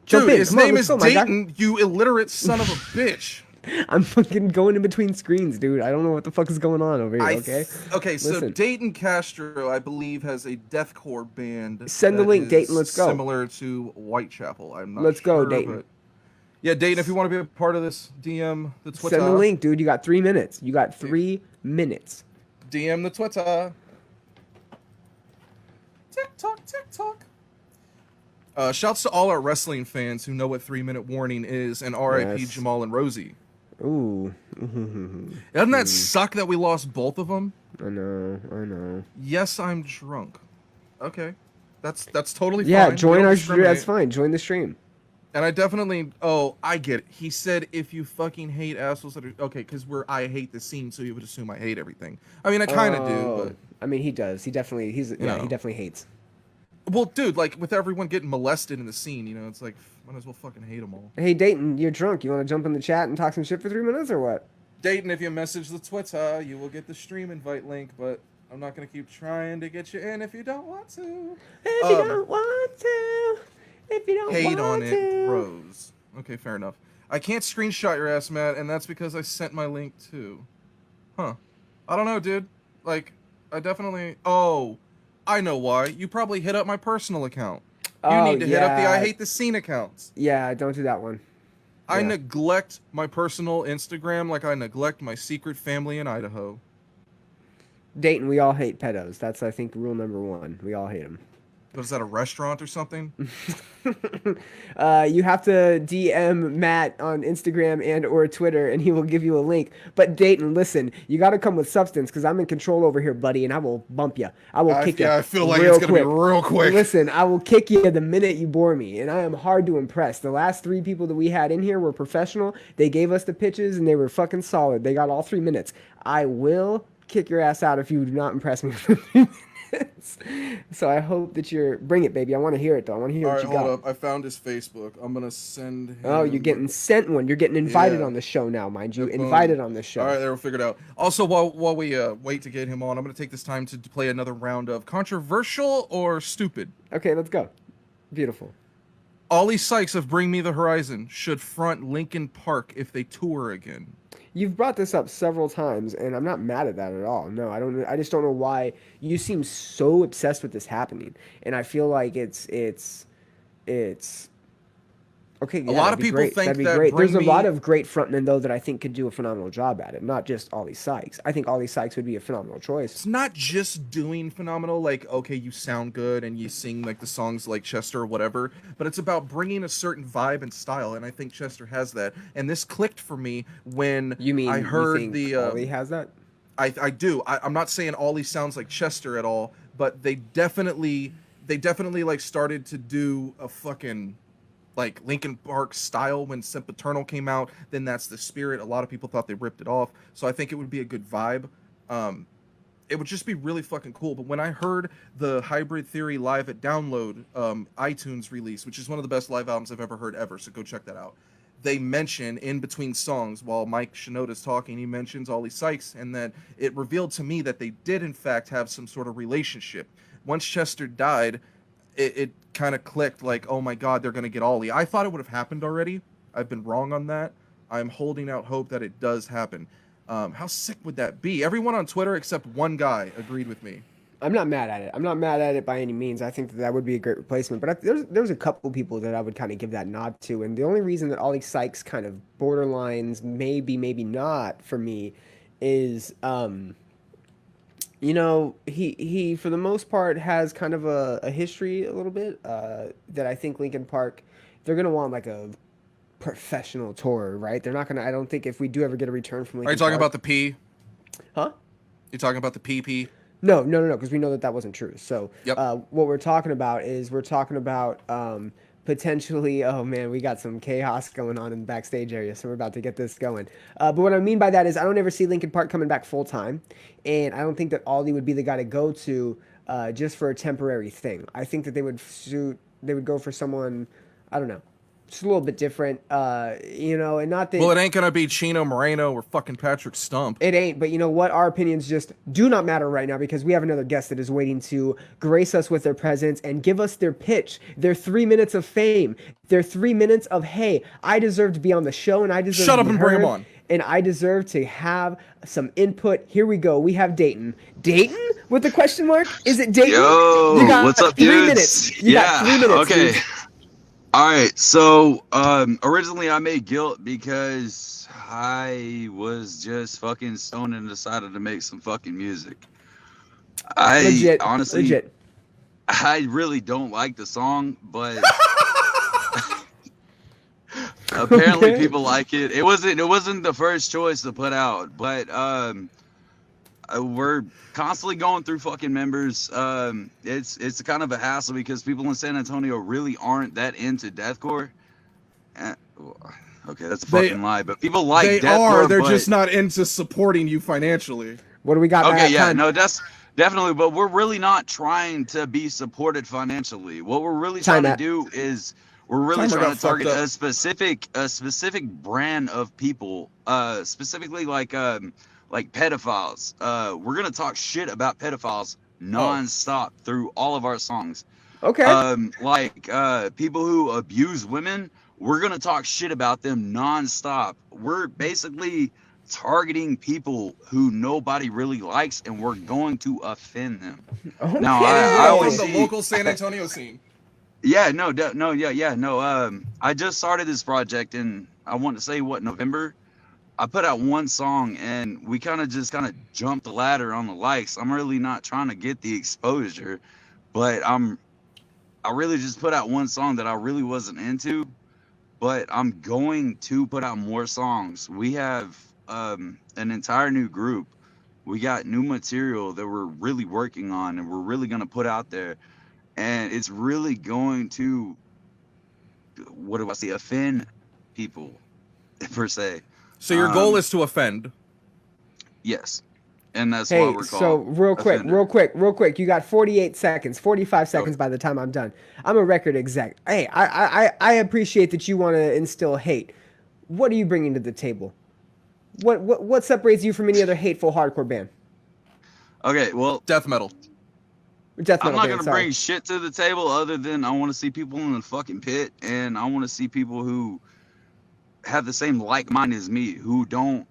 Jump Dude, in. his Come on, name let's is go, my guy. Dayton, you illiterate son of a bitch. I'm fucking going in between screens, dude. I don't know what the fuck is going on over here, okay? Okay, so Listen. Dayton Castro, I believe, has a deathcore band Send the that link, is Dayton. Let's go. similar to Whitechapel. I'm not Let's go, sure, Dayton. but yeah, Dayton, if you want to be a part of this, DM the Twitter. Send the link, dude. You got 3 minutes. You got 3 minutes. DM the Twitter. TikTok, TikTok. Shouts to all our wrestling fans who know what 3-minute warning is, and RIP Yes. Jamal and Rosie. Ooh. Doesn't that suck that we lost both of them? I know. Yes, I'm drunk. Okay, that's totally fine. Yeah, We join don't our. discriminate. That's fine. Join the stream. And I definitely. Oh, I get it. He said if you fucking hate assholes that are okay, because I hate the scene, so you would assume I hate everything. I mean, I kind of do, but I mean, he does. He definitely. He know. definitely hates. well, dude, like with everyone getting molested in the scene, it's like might as well fucking hate them all. Hey, Dayton, you're drunk. You want to jump in the chat and talk some shit for 3 minutes or what? Dayton, if you message the Twitter, you will get the stream invite link, but I'm not gonna keep trying to get you in if you don't want to. If you don't want to. If you don't Hate want on to. it, bros. Okay, fair enough. I can't screenshot your ass, Matt, and that's because I sent my link too. Huh. I don't know, dude. Like, I definitely... Oh, I know why. You probably hit up my personal account. You need to hit up the I Hate the Scene accounts. Yeah, don't do that one. I Yeah. neglect my personal Instagram like I neglect my secret family in Idaho. Dayton, we all hate pedos. That's, I think, rule number 1. We all hate them. What is that, a restaurant or something? You have to DM Matt on Instagram and or Twitter, and he will give you a link. But Dayton, listen, you got to come with substance because I'm in control over here, buddy, and I will bump you. I will kick you. Yeah, I feel like real it's going to be quick. real quick. Listen, I will kick you the minute you bore me, and I am hard to impress. The last 3 people that we had in here were professional. They gave us the pitches, and they were fucking solid. They got all 3 minutes. I will kick your ass out if you do not impress me for 3 minutes. So I hope that you're... Bring it, baby. I want to hear it, though. I want to hear All what right, you hold got. up. I found his Facebook. I'm going to send him... Oh, you're getting sent one. You're getting invited Yeah. on the show now, mind you. Yep, boom. Invited on the show. All right, there, we'll figure it out. Also, while we wait to get him on, I'm going to take this time to play another round of controversial or stupid. Okay, let's go. Beautiful. Ollie Sykes of Bring Me the Horizon should front Linkin Park if they tour again. You've brought this up several times, and I'm not mad at that at all. No, I don't. I just don't know why you seem so obsessed with this happening, and I feel like it's okay. Yeah, A lot that'd of be people great. think That'd be that great. There's Bring a lot Me- of great frontmen though that I think could do a phenomenal job at it. Not just Ollie Sykes. I think Ollie Sykes would be a phenomenal choice. It's not just doing phenomenal, like, okay, you sound good and you sing like the songs like Chester or whatever, but it's about bringing a certain vibe and style, and I think Chester has that. And this clicked for me when You mean I heard you think Ollie has that? I do. I'm not saying Ollie sounds like Chester at all, but they definitely like started to do a fucking like Linkin Park style when Sempiternal came out. Then that's the spirit. A lot of people thought they ripped it off, so I think it would be a good vibe. It would just be really fucking cool. But when I heard the Hybrid Theory live at Download iTunes release, which is one of the best live albums I've ever heard ever, so go check that out. They mention in between songs while Mike Shinoda's talking, he mentions Ollie Sykes, and that it revealed to me that they did in fact have some sort of relationship. Once Chester died, it kind of clicked like, oh my god, they're going to get Ollie. I thought it would have happened already. I've been wrong on that. I'm holding out hope that it does happen. How sick would that be? Everyone on Twitter except one guy agreed with me. I'm not mad at it. I'm not mad at it by any means. I think that would be a great replacement. But there's a couple people that I would kind of give that nod to. And the only reason that Ollie Sykes kind of borderlines maybe not for me is, he for the most part has kind of a history a little bit that I think Linkin Park, they're going to want like a professional tour, right? They're not going to, I don't think if we do ever get a return from Linkin Are you talking Park, about the P? Huh? You talking about the PP? No, because we know that wasn't true. So Yep. what we're talking about is potentially. Oh man, we got some chaos going on in the backstage area, so we're about to get this going. But what I mean by that is I don't ever see Linkin Park coming back full time, and I don't think that Aldi would be the guy to go to just for a temporary thing. I think that they would go for someone, I don't know, just a little bit different, and not that. Well, it ain't gonna be Chino Moreno or fucking Patrick Stump. It ain't, but you know what? Our opinions just do not matter right now because we have another guest that is waiting to grace us with their presence and give us their pitch, their 3 minutes of fame, their 3 minutes of, hey, I deserve to be on the show and I deserve Shut to up be and bring heard, him on. and I deserve to have some input. Here we go. We have Dayton. Dayton? With the question mark? Is it Dayton? Yo, you got what's up, 3 dudes? minutes. You got 3 minutes. Okay. Dude. All right. So, originally I made Guilt because I was just fucking stoned and decided to make some fucking music. Legit. Honestly, I really don't like the song, but apparently people like it. It wasn't the first choice to put out, but we're constantly going through fucking members. It's kind of a hassle because people in San Antonio really aren't that into deathcore. Okay, that's a fucking lie, but people like They deathcore. they're just not into supporting you financially. What do we got? Okay, yeah, time? no, that's definitely, but we're really not trying to be supported financially. What we're really trying to do is we're really trying to target a specific brand of people, specifically like pedophiles. We're gonna talk shit about pedophiles nonstop through all of our songs. Okay. People who abuse women, we're gonna talk shit about them nonstop. We're basically targeting people who nobody really likes, and we're going to offend them. Okay. Now, I always from the local San Antonio scene. Yeah, no. I just started this project in, I want to say, November. I put out one song and we kind of jumped the ladder on the likes. I'm really not trying to get the exposure, but I really just put out one song that I really wasn't into, but I'm going to put out more songs. We have an entire new group. We got new material that we're really working on and we're really going to put out there. And it's really going to, offend people, per se. So your goal is to offend. Yes. And that's hey, why we're called so real quick. You got 48 seconds, 45 seconds by the time I'm done. I'm a record exec. Hey, I appreciate that you want to instill hate. What are you bringing to the table? What separates you from any other hateful hardcore band? Okay, well, Death metal. I'm not gonna bring shit to the table other than I want to see people in the fucking pit, and I want to see people who have the same like mind as me, who don't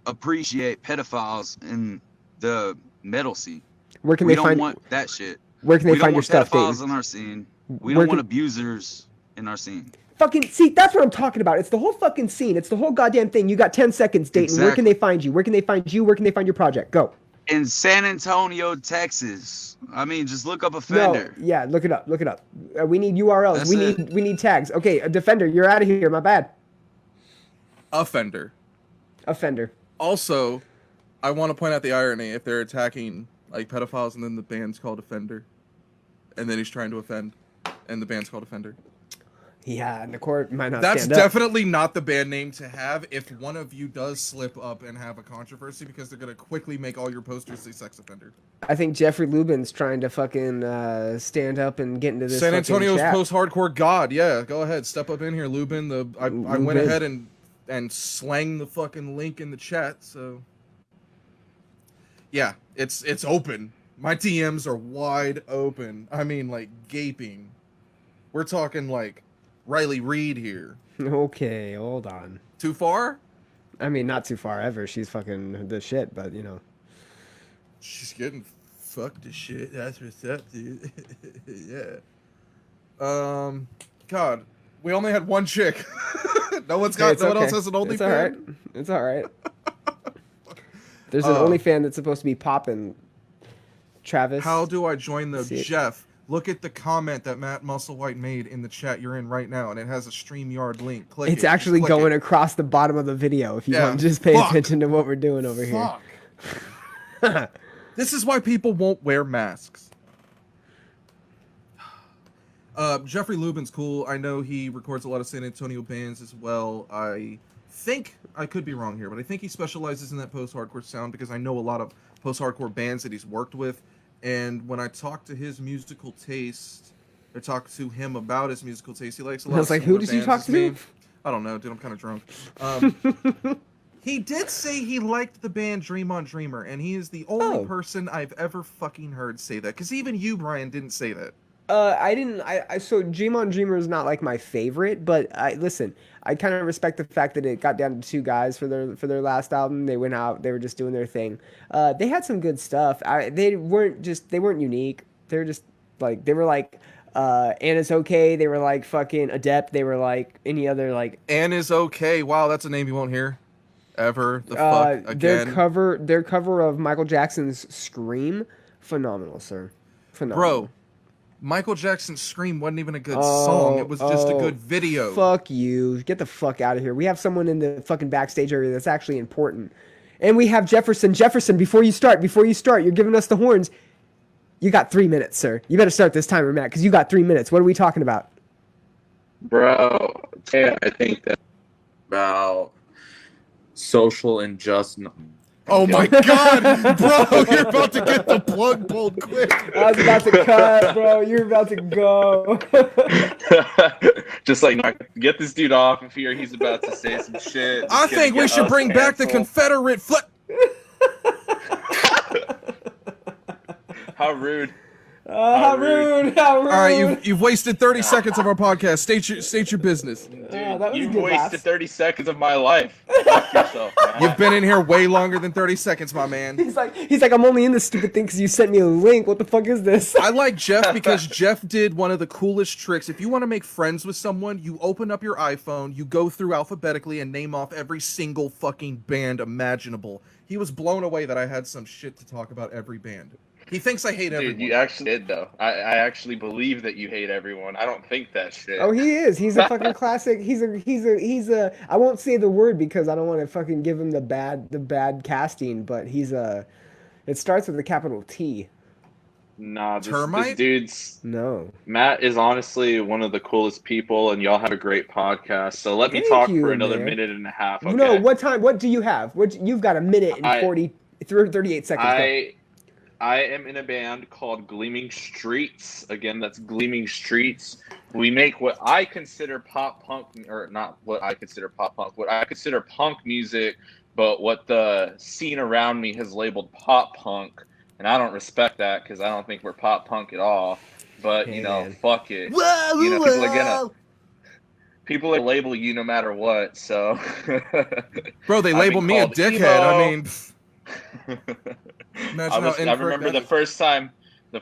appreciate pedophiles in the metal scene. Where can we they don't find want that shit? Where can they find your stuff, Dayton? We don't Dayton? want pedophiles in our scene. We don't want abusers in our scene. Fucking see, that's what I'm talking about. It's the whole fucking scene. It's the whole goddamn thing. You got 10 seconds, Dayton. Exactly. Where can they find you? Where can they find you? Where can they find your project? Go. In San Antonio, Texas. I mean, just look up Offender. No, yeah, look it up. We need URLs. That's we need tags. Okay, a Defender, you're out of here. My bad. Offender. Also, I want to point out the irony if they're attacking like pedophiles and then the band's called Offender, and then he's trying to offend, and the band's called Offender. Yeah, and the court might not That's stand up. definitely not the band name to have if one of you does slip up and have a controversy, because they're going to quickly make all your posters say sex offender. I think Jeffrey Lubin's trying to fucking stand up and get into this. San Antonio's chat. post-hardcore god. Yeah, go ahead. Step up in here, Lubin. I went ahead and slang the fucking link in the chat, so... Yeah, it's open. My DMs are wide open. I mean, like, gaping. We're talking, like, Riley Reid here. Okay, hold on. Too far? I mean, not too far ever. She's fucking the shit, but you know. She's getting fucked to shit. That's what's up, dude. Yeah. God, we only had one chick. No one else has an OnlyFans. It's all right. There's an OnlyFans that's supposed to be popping. Travis. How do I join the See it? Jeff? Look at the comment that Matt Musselwhite made in the chat you're in right now, and it has a StreamYard link. Click It's it. actually Click going it. across the bottom of the video if you Yeah. want to just pay Fuck. attention to what we're doing over here. Fuck. This is why people won't wear masks. Jeffrey Lubin's cool. I know he records a lot of San Antonio bands as well. I think, I could be wrong here, but I think he specializes in that post-hardcore sound because I know a lot of post-hardcore bands that he's worked with. And when I talk to his musical taste, or talk to him about his musical taste, he likes a lot of I was like, who did you talk to? I don't know, dude, I'm kind of drunk. He did say he liked the band Dream on Dreamer, and he is the only person I've ever fucking heard say that. Because even you, Brian, didn't say that. I didn't. So Dream on Dreamer is not like my favorite, but listen. I kind of respect the fact that it got down to 2 guys for their last album. They went out. They were just doing their thing. They had some good stuff. They weren't unique. They were just like and it's okay. They were like fucking Adept. They were like any other like. And is okay. Wow, that's a name you won't hear ever. The fuck again. Their cover of Michael Jackson's Scream, phenomenal, sir. Phenomenal. Bro, Michael Jackson's Scream wasn't even a good song. It was just a good video. Fuck you. Get the fuck out of here. We have someone in the fucking backstage area that's actually important. And we have Jefferson. Jefferson, before you start, you're giving us the horns. You got 3 minutes, sir. You better start this timer, Matt, because you got 3 minutes. What are we talking about? Bro, yeah, I think that about social injustice. Oh my god, bro, you're about to get the plug pulled quick. I was about to cut, bro. You're about to go. Just like, get this dude off of here. He's about to say some shit. I think we should bring back the Confederate flag. How rude. How rude. All right, you've wasted 30 seconds of our podcast. State your business. Dude, that was you good wasted laughs. 30 seconds of my life. Fuck yourself, man. You've been in here way longer than 30 seconds, my man. He's like, I'm only in this stupid thing because you sent me a link. What the fuck is this? I like Jeff because Jeff did one of the coolest tricks. If you want to make friends with someone, you open up your iPhone, you go through alphabetically and name off every single fucking band imaginable. He was blown away that I had some shit to talk about every band. He thinks I hate everyone. Dude, you actually did, though. I actually believe that you hate everyone. I don't think that shit. Oh, he is. He's a fucking classic. He's a. I won't say the word because I don't want to fucking give him the bad casting. But he's a. It starts with a capital T. Nah, Termite? this dude's. No. Matt is honestly one of the coolest people, and y'all have a great podcast. So let me Thank talk you, for another man. minute and a half. Okay? No. What time? What do you have? You've got a minute and 38 seconds. Go. I am in a band called Gleaming Streets. Again, that's Gleaming Streets. We make what I consider pop punk, or not what I consider pop punk, what I consider punk music, but what the scene around me has labeled pop punk. And I don't respect that because I don't think we're pop punk at all. But, Hey, you know, man. fuck it. Whoa, You know, whoa. people are label you no matter what, so. Bro, they I've label been me a called dickhead. emo. I mean, imagine how I incorrect remember that the is.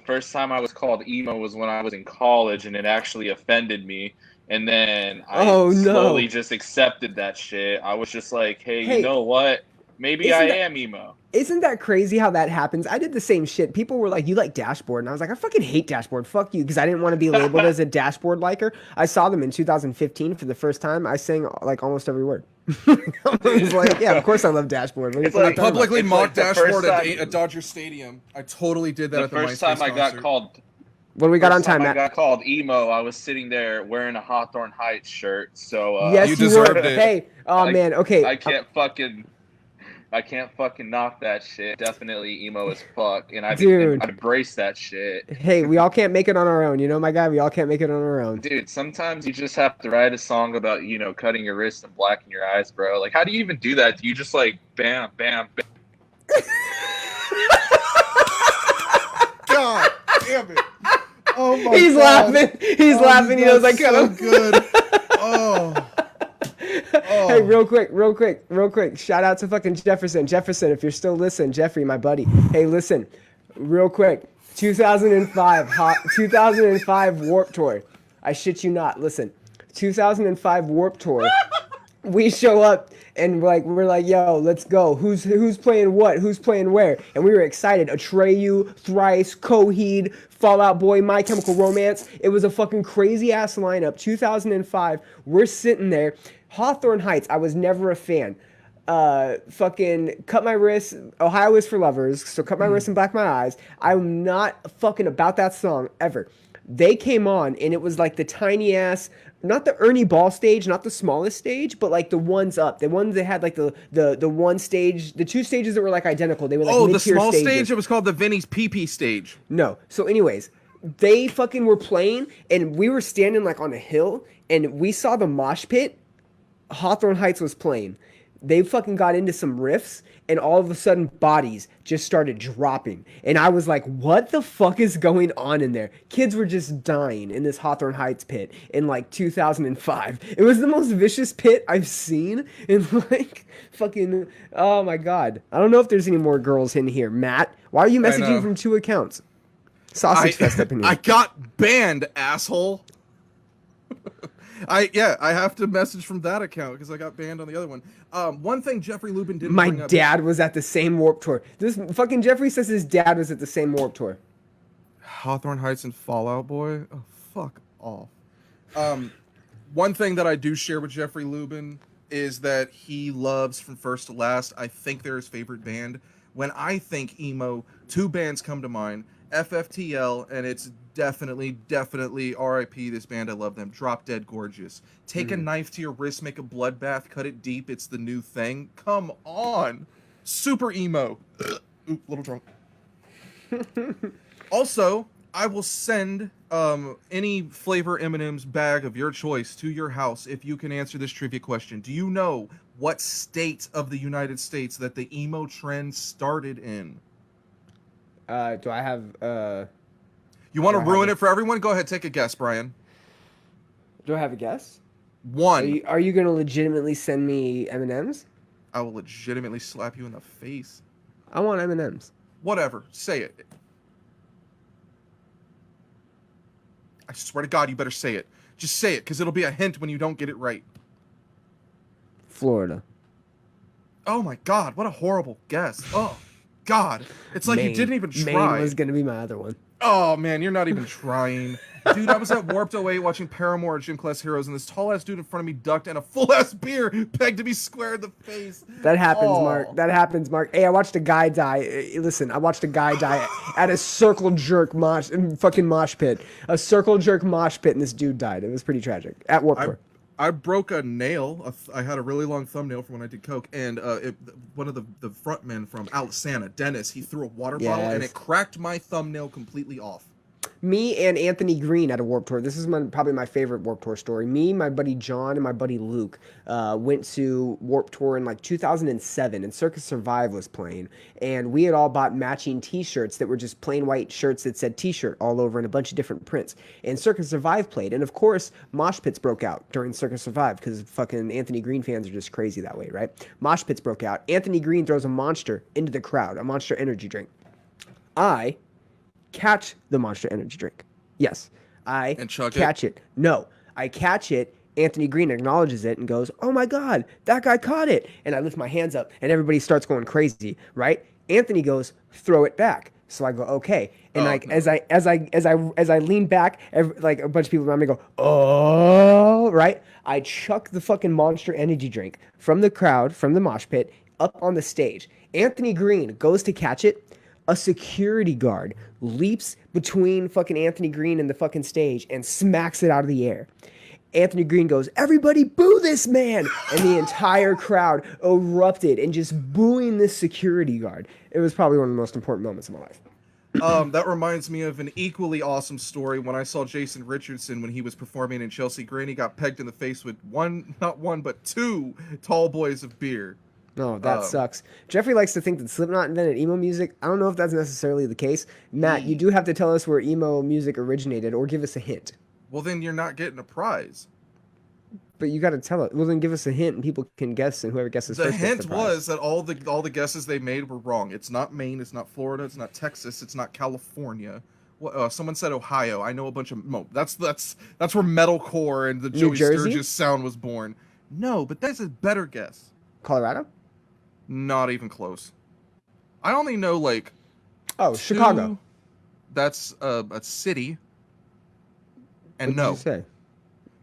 first time I was called emo was when I was in college, and it actually offended me. And then I slowly just accepted that shit. I was just like, hey, you know what? Maybe I am emo. Isn't that crazy how that happens? I did the same shit. People were like, you like Dashboard? And I was like, I fucking hate Dashboard. Fuck you. Because I didn't want to be labeled as a Dashboard liker. I saw them in 2015 for the first time. I sang like almost every word. I was like, yeah, of course I love Dashboard. What are you When I talking about? publicly mocked the first Dashboard time- at Dodger Stadium. I totally did that The at the first MySpace time I got concert. called What do we got on time, I Matt? got called emo. I was sitting there wearing a Hawthorne Heights shirt. So Yes, You you deserved were. it. Hey, man, okay. I can't fucking knock that shit. Definitely emo as fuck, and I embrace that shit. Hey, we all can't make it on our own. You know, my guy, we all can't make it on our own. Dude, sometimes you just have to write a song about, you know, cutting your wrists and blacking your eyes, bro. Like, how do you even do that? Do you just like bam, bam, bam? God damn it. Oh my He's God. laughing. He's laughing. He knows I cut so him. good. Oh. Hey, real quick. Shout out to fucking Jefferson. Jefferson, if you're still listening, Jeffrey, my buddy. Hey, listen, real quick. 2005 Warped Tour. I shit you not. Listen, 2005 Warped Tour. We show up and we're like, yo, let's go. Who's playing what? Who's playing where? And we were excited. Atreyu, Thrice, Coheed, Fall Out Boy, My Chemical Romance. It was a fucking crazy ass lineup. 2005. We're sitting there. Hawthorne Heights. I was never a fan. fucking Cut My Wrist, Ohio is for Lovers, so Cut My Wrist and Black My Eyes. I'm not fucking about that song ever. They came on and it was like the tiny ass, not the Ernie Ball stage, not the smallest stage, but like the ones up, the ones that had like the one stage, the two stages that were like identical. They were like Oh, the mid-tier small stages. stage? It was called the Vinny's PP stage. No. So anyways, they fucking were playing and we were standing like on a hill and we saw the mosh pit. Hawthorne Heights was playing. They fucking got into some riffs and all of a sudden bodies just started dropping. And I was like, what the fuck is going on in there? Kids were just dying in this Hawthorne Heights pit in like 2005. It was the most vicious pit I've seen in like fucking, oh my God. I don't know if there's any more girls in here. Matt, why are you messaging from 2 accounts? Sausage Fest up in here. I got banned, asshole. I have to message from that account because I got banned on the other one. One thing Jeffrey Lubin didn't My bring up. dad was at the same Warped Tour. This fucking Jeffrey says his dad was at the same Warped Tour. Hawthorne Heights and Fallout Boy. Oh, fuck off. One thing that I do share with Jeffrey Lubin is that he loves From First to Last. I think they're his favorite band. When I think emo, 2 bands come to mind. FFTL, and it's definitely RIP this band. I love them. Drop Dead Gorgeous. Take a knife to your wrist, make a bloodbath, cut it deep. It's the new thing. Come on. Super emo. Oop, little drunk. Also, I will send any flavor M&M's bag of your choice to your house if you can answer this trivia question. Do you know what state of the United States that the emo trend started in? Do I have You want to ruin it for everyone? Go ahead, take a guess, Brian. Do I have a guess? One. Are you gonna legitimately send me M&Ms? I will legitimately slap you in the face. I want M&Ms. Whatever. Say it. I swear to God, you better say it. Just say it, because it'll be a hint when you don't get it right. Florida. Oh my God, what a horrible guess. Oh, God. It's like Maine. you didn't even try. Maine was gonna be my other one. Oh, man, you're not even trying. Dude, I was at Warped 08 watching Paramore at Gym Class Heroes, and this tall-ass dude in front of me ducked, and a full-ass beer pegged to me square in the face. That happens, Oh. Mark. That happens, Mark. Hey, I watched a guy die. Listen, I watched a guy die at a circle jerk fucking mosh pit. A circle jerk mosh pit, and this dude died. It was pretty tragic. At Warped Tour. I broke a nail. I had a really long thumbnail from when I did coke, and one of the front men from Alisana, Dennis, he threw a water bottle, and it cracked my thumbnail completely off. Me and Anthony Green at a Warped Tour. This is probably my favorite Warped Tour story. Me, my buddy John, and my buddy Luke went to Warped Tour in like 2007, and Circus Survive was playing. And we had all bought matching T-shirts that were just plain white shirts that said T-shirt all over and a bunch of different prints. And Circus Survive played. And of course, mosh pits broke out during Circus Survive because fucking Anthony Green fans are just crazy that way, right? Mosh pits broke out. Anthony Green throws a Monster into the crowd, a Monster energy drink. I catch the Monster energy drink. Yes, I catch it. No, I catch it. Anthony Green acknowledges it and goes, "Oh my God, that guy caught it!" And I lift my hands up, and everybody starts going crazy. Right? Anthony goes, "Throw it back." So I go, "Okay." And as I lean back, like a bunch of people around me go, "Oh!" Right? I chuck the fucking Monster energy drink from the crowd, from the mosh pit, up on the stage. Anthony Green goes to catch it. A security guard leaps between fucking Anthony Green and the fucking stage and smacks it out of the air. Anthony Green goes, "Everybody boo this man!" And the entire crowd erupted and just booing this security guard. It was probably one of the most important moments of my life. That reminds me of an equally awesome story when I saw Jason Richardson when he was performing in Chelsea Green. He got pegged in the face with not one, but 2 tall boys of beer. No, that sucks. Jeffrey likes to think that Slipknot invented emo music. I don't know if that's necessarily the case. Matt, you do have to tell us where emo music originated or give us a hint. Well, then you're not getting a prize. But you got to tell it. Well, then give us a hint and people can guess, and whoever guesses The first gets hint the prize. was that all the guesses they made were wrong. It's not Maine, it's not Florida, it's not Texas, it's not California. Someone said Ohio. I know a bunch of that's where metalcore and the New Joey Jersey? Sturgis sound was born. No, but that's a better guess. Colorado? Not even close. I only know like Chicago. That's a city. And What no. did you say?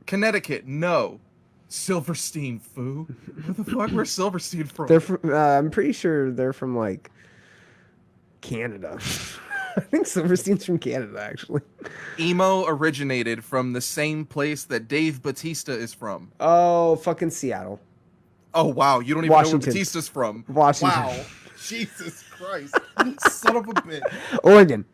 Connecticut, no. Silverstein, foo. What the fuck? Where's Silverstein from? They're from, I'm pretty sure they're from like Canada. I think Silverstein's from Canada, actually. Emo originated from the same place that Dave Bautista is from. Oh, fucking Seattle. Oh wow, you don't even know Washington. where Batista's from. Washington. Wow. Jesus Christ. Son of a bitch. Oregon.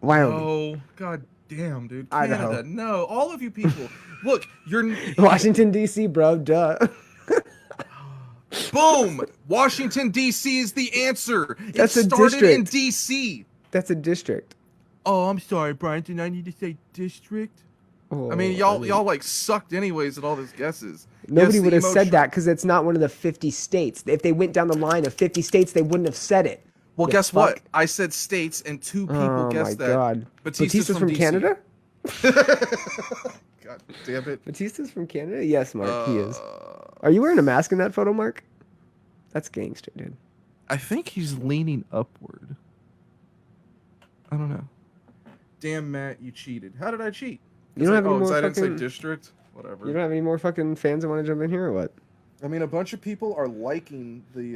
Wyoming. Oh, god damn, dude. Idaho. Canada. No, all of you people. Look, you're Washington, D.C., bro. Duh. boom. Washington D.C. is the answer. That's a it started in district. D.C. That's a district. Oh, I'm sorry, Brian. Did I need to say district? Oh, I mean, y'all like sucked anyways at all those guesses. Nobody Yes, would have emo said that because it's not one of the 50 states. If they went down the line of 50 states, they wouldn't have said it. Well, The guess fuck? what? I said states, and 2 people Oh my guessed that. god. Batista's from DC. Canada? God damn it. Batista's from Canada? Yes, Mark, he is. Are you wearing a mask in that photo, Mark? That's gangster, dude. I think he's leaning upward. I don't know. Damn, Matt, you cheated. How did I cheat? You don't have any because more I didn't say fucking... district? Whatever. You don't have any more fucking fans that want to jump in here or what? I mean, a bunch of people are liking the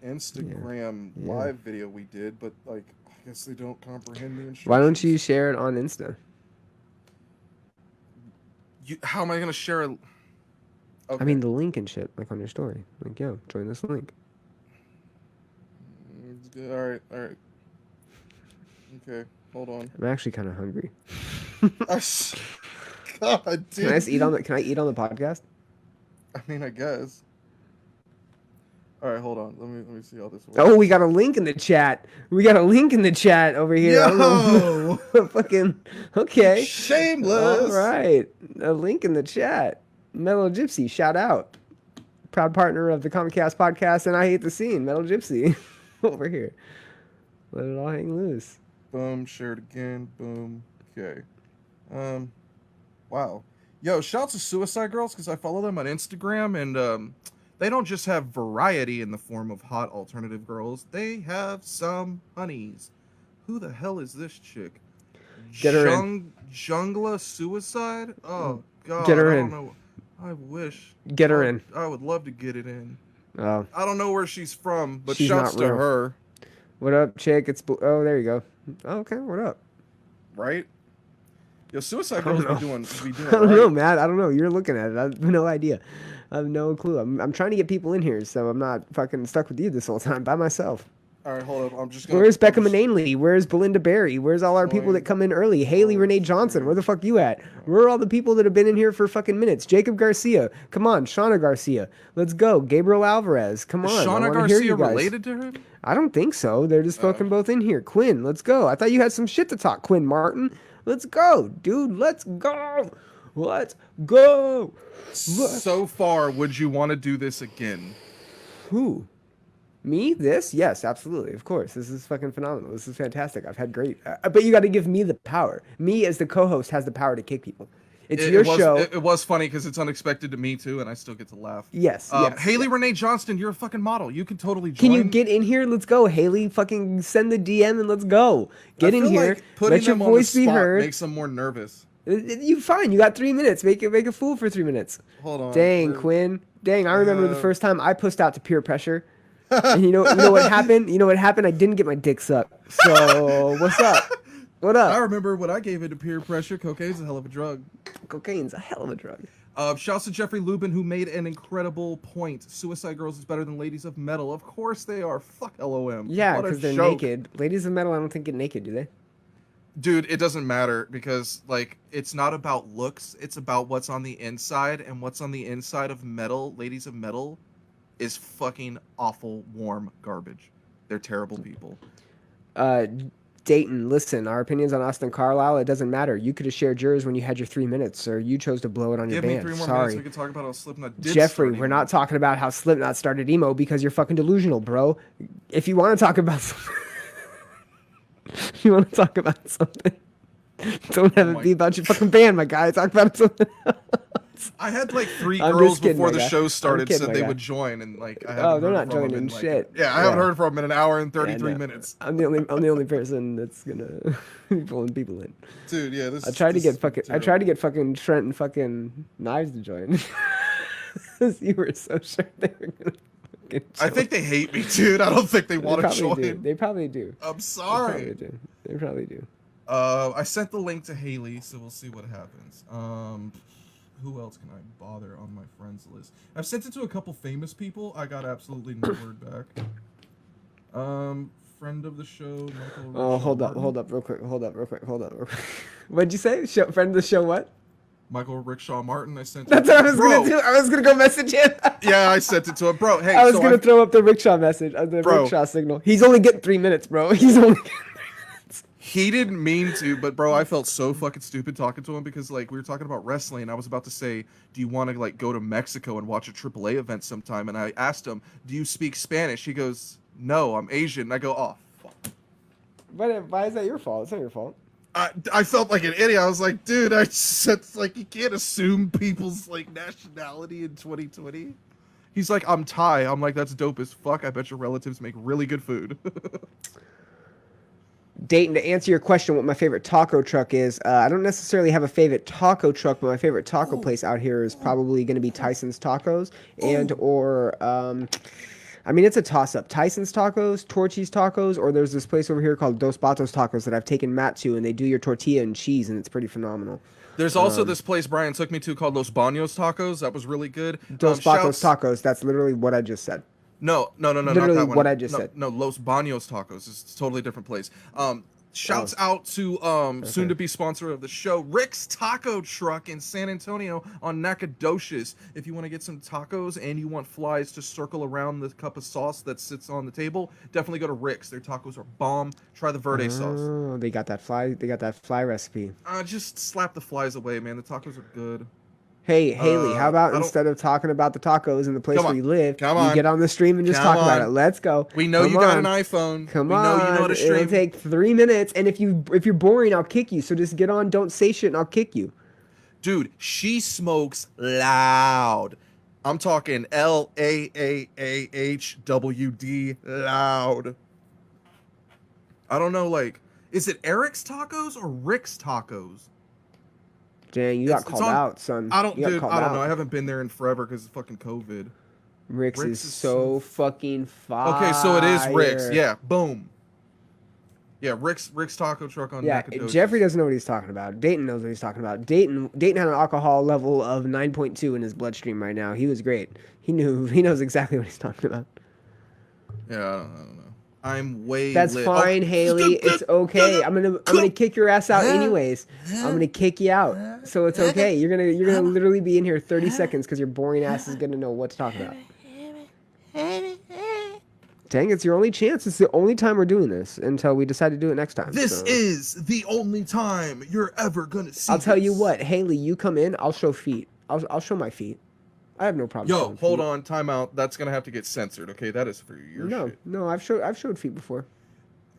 Instagram Yeah. live video we did, but like, I guess they don't comprehend the instructions. Why don't you share it on Insta? How am I gonna share a? Okay. I mean, the link and shit, like on your story. Like, yo, join this link. It's good. All right. Okay, hold on. I'm actually kind of hungry. God, dude. Can I eat on the? Can I eat on the podcast? I mean, I guess. All right, hold on. Let me see how this works. Oh, we got a link in the chat. We got a link in the chat over here. Yo! Fucking okay. Shameless. All right, a link in the chat. Metal Gypsy, shout out. Proud partner of the Comcast podcast, and I Hate the Scene. Metal Gypsy, over here. Let it all hang loose. Boom. Share it again. Boom. Okay. Wow. Yo, shouts to Suicide Girls because I follow them on Instagram, and they don't just have variety in the form of hot alternative girls. They have some honeys. Who the hell is this chick? Get her in. Jungla Suicide? Oh god. Get her I in. don't know. I wish. Get her in. I would love to get it in. Oh, I don't know where she's from, but She's shouts not to real. her. what up, chick? Oh, there you go. Oh, okay, what up? Right? Yo, Suicide I don't Girls be know. doing I don't right. know, Matt. I don't know. You're looking at it. I have no idea. I have no clue. I'm trying to get people in here, so I'm not fucking stuck with you this whole time by myself. All right, hold up. I'm just gonna. Where's Becca I'm just- Mananely? Where's Belinda Berry? Where's all our people that come in early? Haley Renee Johnson. Where the fuck you at? Where are all the people that have been in here for fucking minutes? Jacob Garcia. Come on. Shauna Garcia. Let's go. Gabriel Alvarez. Come on. Is I Shauna wanna hear you Garcia guys. related to her? I don't think so. They're just fucking both in here. Quinn, let's go. I thought you had some shit to talk, Quinn Martin. Let's go, dude. Let's go. Let's go. So far, would you want to do this again? Who? Me? This? Yes, absolutely. Of course. This is fucking phenomenal. This is fantastic. I've had great. But you got to give me the power. Me as the co-host has the power to kick people. It's your show. It was funny because it's unexpected to me too, and I still get to laugh. Yes. Yes. Haley Renee Johnston, you're a fucking model. You can totally join. Can you get in here? Let's go, Haley. Fucking send the DM and let's go. Get I in feel here. like putting Let your them on the voice be spot heard. makes them more nervous. You fine. You got 3 minutes. Make a fool for 3 minutes. Hold on. Dang, Quinn. Dang, I remember the first time I pushed out to peer pressure. And you know what happened? You know what happened? I didn't get my dick sucked. So what's up? What I up? remember when I gave into peer pressure. Cocaine's a hell of a drug. Cocaine's a hell of a drug. Shouts to Jeffrey Lubin, who made an incredible point. Suicide Girls is better than Ladies of Metal. Of course they are. Fuck LOM. Yeah, What a because they're joke. naked. Ladies of Metal, I don't think get naked, do they? Dude, it doesn't matter because like it's not about looks, it's about what's on the inside, and what's on the inside of Metal, Ladies of Metal, is fucking awful warm garbage. They're terrible people. Dayton, listen, our opinions on Austin Carlisle, it doesn't matter. You could have shared yours when you had your 3 minutes, sir. You chose to blow it on Give your me band. 3 more Sorry. minutes. We can talk about how Slipknot did. Jeffrey, start we're emo. not talking about how Slipknot started emo because you're fucking delusional, bro. If you want to talk about something, if you want to talk about something, don't have it be about your fucking band, my guy. Talk about something else. I had like 3 I'm girls just kidding, before my the guy. show I'm started kidding, said my they guy. would join, and like I Oh, haven't they're heard not from them joining in like shit. yeah, I haven't Yeah. heard from them in an hour and Yeah, 33 no. minutes. I'm the only person that's gonna be pulling people in. Dude, yeah, I tried to this get is fucking Trent and fucking Knives to join. You were so sure they were gonna fucking I join. think they hate me, dude. I don't think they They want to probably do. join. They probably do. I'm They sorry. probably do. They probably do. I sent the link to Haley, so we'll see what happens. Who else can I bother on my friends list? I've sent it to a couple famous people. I got absolutely no word back. Friend of the show, Michael. Oh, hold up, real quick. What'd you say? Friend of the show, what? Michael Rickshaw Martin. I sent. That's it what to I was gonna do. I was gonna go message him. Yeah, I sent it to him, bro. Hey, I was so gonna throw up the rickshaw message, the Bro. rickshaw signal. He's only getting 3 minutes, bro. He's only. He didn't mean to, but bro, I felt so fucking stupid talking to him because like we were talking about wrestling. I was about to say, do you want to like go to Mexico and watch a AAA event sometime? And I asked him, do you speak Spanish? He goes, no, I'm Asian. And I go, oh, fuck. But why is that your fault? It's not your fault. I felt like an idiot. I was like, dude, it's like you can't assume people's like nationality in 2020. He's like, I'm Thai. I'm like, that's dope as fuck. I bet your relatives make really good food. Dayton, to answer your question, what my favorite taco truck is, I don't necessarily have a favorite taco truck, but my favorite taco place out here is probably going to be Tyson's Tacos, I mean, it's a toss-up. Tyson's Tacos, Torchy's Tacos, or there's this place over here called Dos Patos Tacos that I've taken Matt to, and they do your tortilla and cheese, and it's pretty phenomenal. There's also this place Brian took me to called Los Baños Tacos. That was really good. Dos Patos Tacos, that's literally what I just said. No, Literally not that one. what I just said. No, Los Baños Tacos. It's a totally different place. Shouts out to soon to be sponsor of the show, Rick's Taco Truck in San Antonio on Nacogdoches. If you want to get some tacos and you want flies to circle around the cup of sauce that sits on the table, definitely go to Rick's. Their tacos are bomb. Try the verde sauce. Oh, they got that fly recipe. Just slap the flies away, man. The tacos are good. Hey, Haley, how about I don't- instead of talking about the tacos in the place Come where on. you live, Come you on. get on the stream and just Come talk about on. it. Let's go. We know Come you got on. an iPhone. Come we on. know you know how to stream. It'll take 3 minutes, and if you're boring, I'll kick you. So just get on, don't say shit, and I'll kick you. Dude, she smokes loud. I'm talking LAAAHWD loud. I don't know, like, is it Eric's Tacos or Rick's Tacos? Dang, you got It's called on- out, son. I don't, You got dude. called I don't out. know. I haven't been there in forever because of fucking COVID. Rick's Rick's is is so fucking fire. Okay, so it is Rick's. Yeah, boom. Yeah, Rick's Taco Truck on Yeah, Nacogdoches. Jeffrey doesn't know what he's talking about. Dayton knows what he's talking about. Dayton had an alcohol level of 9.2 in his bloodstream right now. He was great. He knows exactly what he's talking about. Yeah, I don't know. I'm way. That's lit. fine, Oh. Haley. It's okay. I'm gonna kick your ass out anyways. I'm gonna kick you out, so it's okay. You're gonna literally be in here 30 seconds because your boring ass is gonna know what to talk about. Dang, it's your only chance. It's the only time we're doing this until we decide to do it next time. This so. is the only time you're ever gonna see. I'll tell you this. what, Haley. You come in. I'll show feet. I'll show my feet. I have no problem. Yo, showing hold feet. on, time out. That's gonna have to get censored. Okay, that is for your shit. No, I've showed feet before.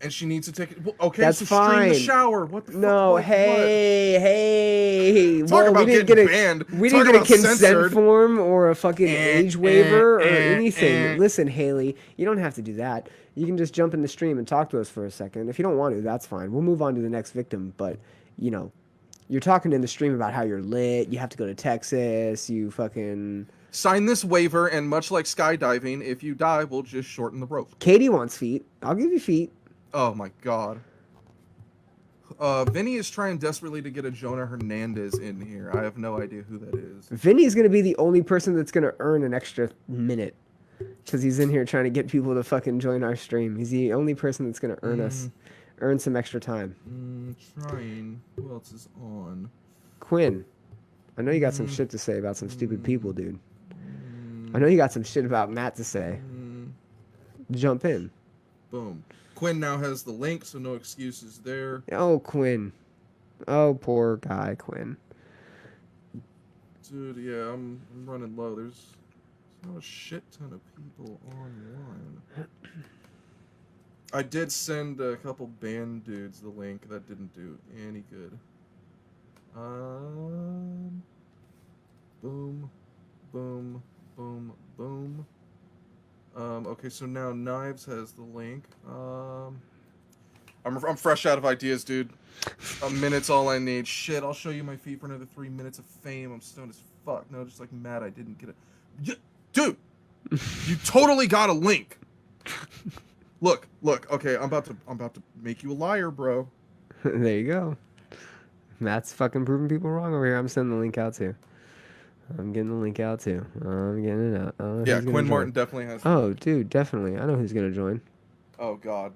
And she needs to take it. Okay, That's so stream the fine. shower. What the fuck? No, what? hey. Talk Well, about we didn't getting get banned. We Talk didn't get a about consent censored. form or a fucking age waiver or anything. eh. Listen, Haley, you don't have to do that. You can just jump in the stream and talk to us for a second. If you don't want to, that's fine. We'll move on to the next victim. But, you're talking in the stream about how you're lit. You have to go to Texas. You fucking... Sign this waiver, and much like skydiving, if you die, we'll just shorten the rope. Katie wants feet. I'll give you feet. Oh my god. Vinny is trying desperately to get a Jonah Hernandez in here. I have no idea who that is. Vinny's going to be the only person that's going to earn an extra minute. Because he's in here trying to get people to fucking join our stream. He's the only person that's going to earn some extra time. Trying. Who else is on? Quinn, I know you got some shit to say about some stupid people, dude. I know you got some shit about Matt to say. Jump in. Boom. Quinn now has the link, so no excuses there. Oh, Quinn. Oh, poor guy, Quinn. Dude, yeah, I'm running low. There's not a shit ton of people online. I did send a couple band dudes the link. That didn't do any good. Boom, boom, boom, boom. Okay, so now Knives has the link. I'm fresh out of ideas, dude. A minute's all I need. Shit, I'll show you my feet for another 3 minutes of fame. I'm stoned as fuck. No, just like mad I didn't get it. Dude, you totally got a link. Look. Okay, I'm about to make you a liar, bro. There you go. Matt's fucking proving people wrong over here. I'm sending the link out too. I'm getting the link out too. I'm getting it out. Yeah, Quinn Martin definitely has. Oh, dude, definitely. I know who's gonna join. Oh God.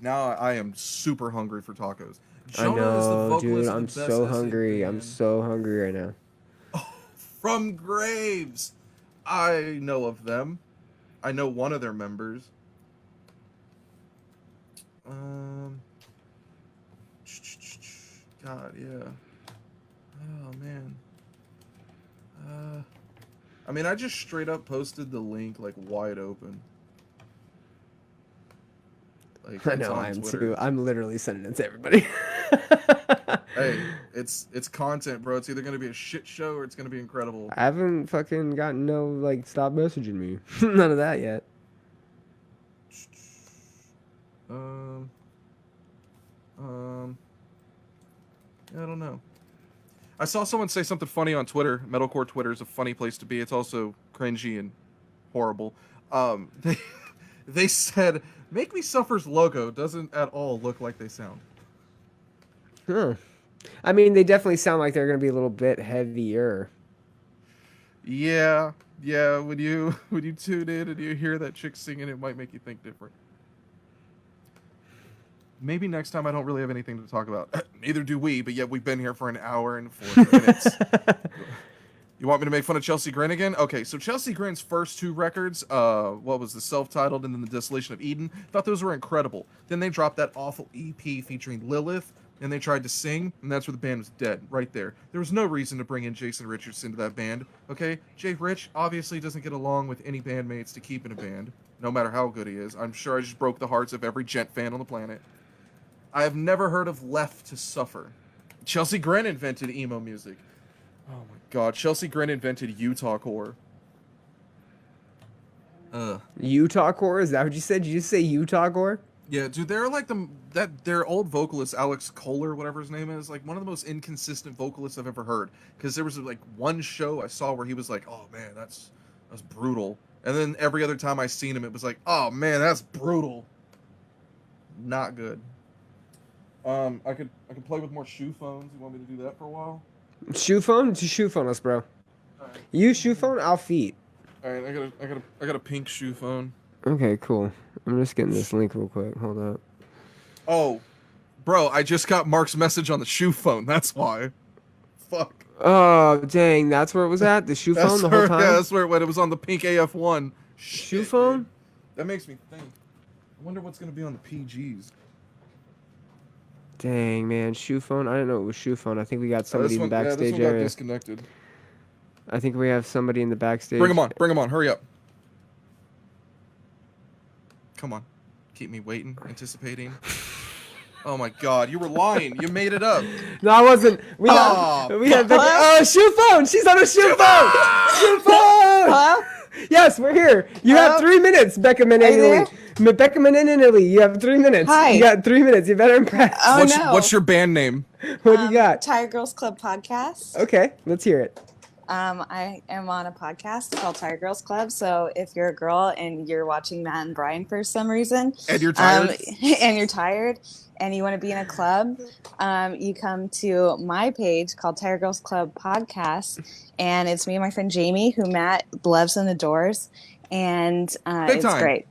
Now I am super hungry for tacos. I know, dude. I'm so hungry. I'm so hungry right now. Oh, from Graves. I know of them. I know one of their members. God, yeah. Oh man. I mean, I just straight up posted the link like wide open. Like, I know, I am too. I'm literally sending it to everybody. Hey, it's content, bro. It's either gonna be a shit show or it's gonna be incredible. I haven't fucking gotten no, like, stop messaging me. None of that yet. I don't know. I saw someone say something funny on Twitter. Metalcore Twitter is a funny place to be. It's also cringy and horrible. They said, "Make Me Suffer's logo doesn't at all look like they sound." Huh. I mean, they definitely sound like they're gonna be a little bit heavier. Yeah. When you tune in and you hear that chick singing, it might make you think different. Maybe next time I don't really have anything to talk about. Neither do we, but yet we've been here for an hour and 40 minutes. You want me to make fun of Chelsea Grin again? Okay, so Chelsea Grin's first two records, what was the self-titled and then the Desolation of Eden, thought those were incredible. Then they dropped that awful EP featuring Lilith, and they tried to sing, and that's where the band was dead, right there. There was no reason to bring in Jason Richards into that band, okay? Jay Rich obviously doesn't get along with any bandmates to keep in a band, no matter how good he is. I'm sure I just broke the hearts of every Gent fan on the planet. I have never heard of Left to Suffer. Chelsea Grin invented emo music. Oh my god, Chelsea Grin invented Utah core. Utah core? Is that what you said? Did you say Utah core? Yeah, dude, they're like their old vocalist, Alex Kohler, whatever his name is, like one of the most inconsistent vocalists I've ever heard. Because there was like one show I saw where he was like, "Oh man, that's brutal," and then every other time I seen him, it was like, "Oh man, that's brutal." Not good. I could play with more shoe phones. You want me to do that for a while? Shoe phone? To shoe phone us, bro. Right. You shoe phone, I'll feet. All right, I got a pink shoe phone. Okay, cool. I'm just getting this link real quick. Hold up. Oh, bro, I just got Mark's message on the shoe phone. That's why. Fuck. Oh, dang, that's where it was at? The shoe phone the whole time? Yeah, that's where it went. It was on the pink AF1. Shoe phone? Dude. That makes me think. I wonder what's going to be on the PGs. Dang, man, shoe phone? I didn't know it was shoe phone. I think we got somebody in the backstage this one got area. Disconnected. I think we have somebody in the backstage. Bring him on, hurry up. Come on. Keep me waiting, anticipating. Oh my god, you were lying. You made it up. No, I wasn't. We had Becca. Oh, shoe phone! She's on a shoe phone! Shoe phone! Hello? Yes, we're here. You have 3 minutes, Becca Menendez. Becca Menendez, you have 3 minutes. Hi. You got 3 minutes. You better impress. Oh, no. What's your band name? What do you got? Tired Girls Club podcast. Okay, let's hear it. I am on a podcast called Tired Girls Club. So if you're a girl and you're watching Matt and Brian for some reason, And you're tired? And you want to be in a club, you come to my page called Tired Girls Club Podcast, and it's me and my friend Jamie, who Matt loves and adores, and it's time. great.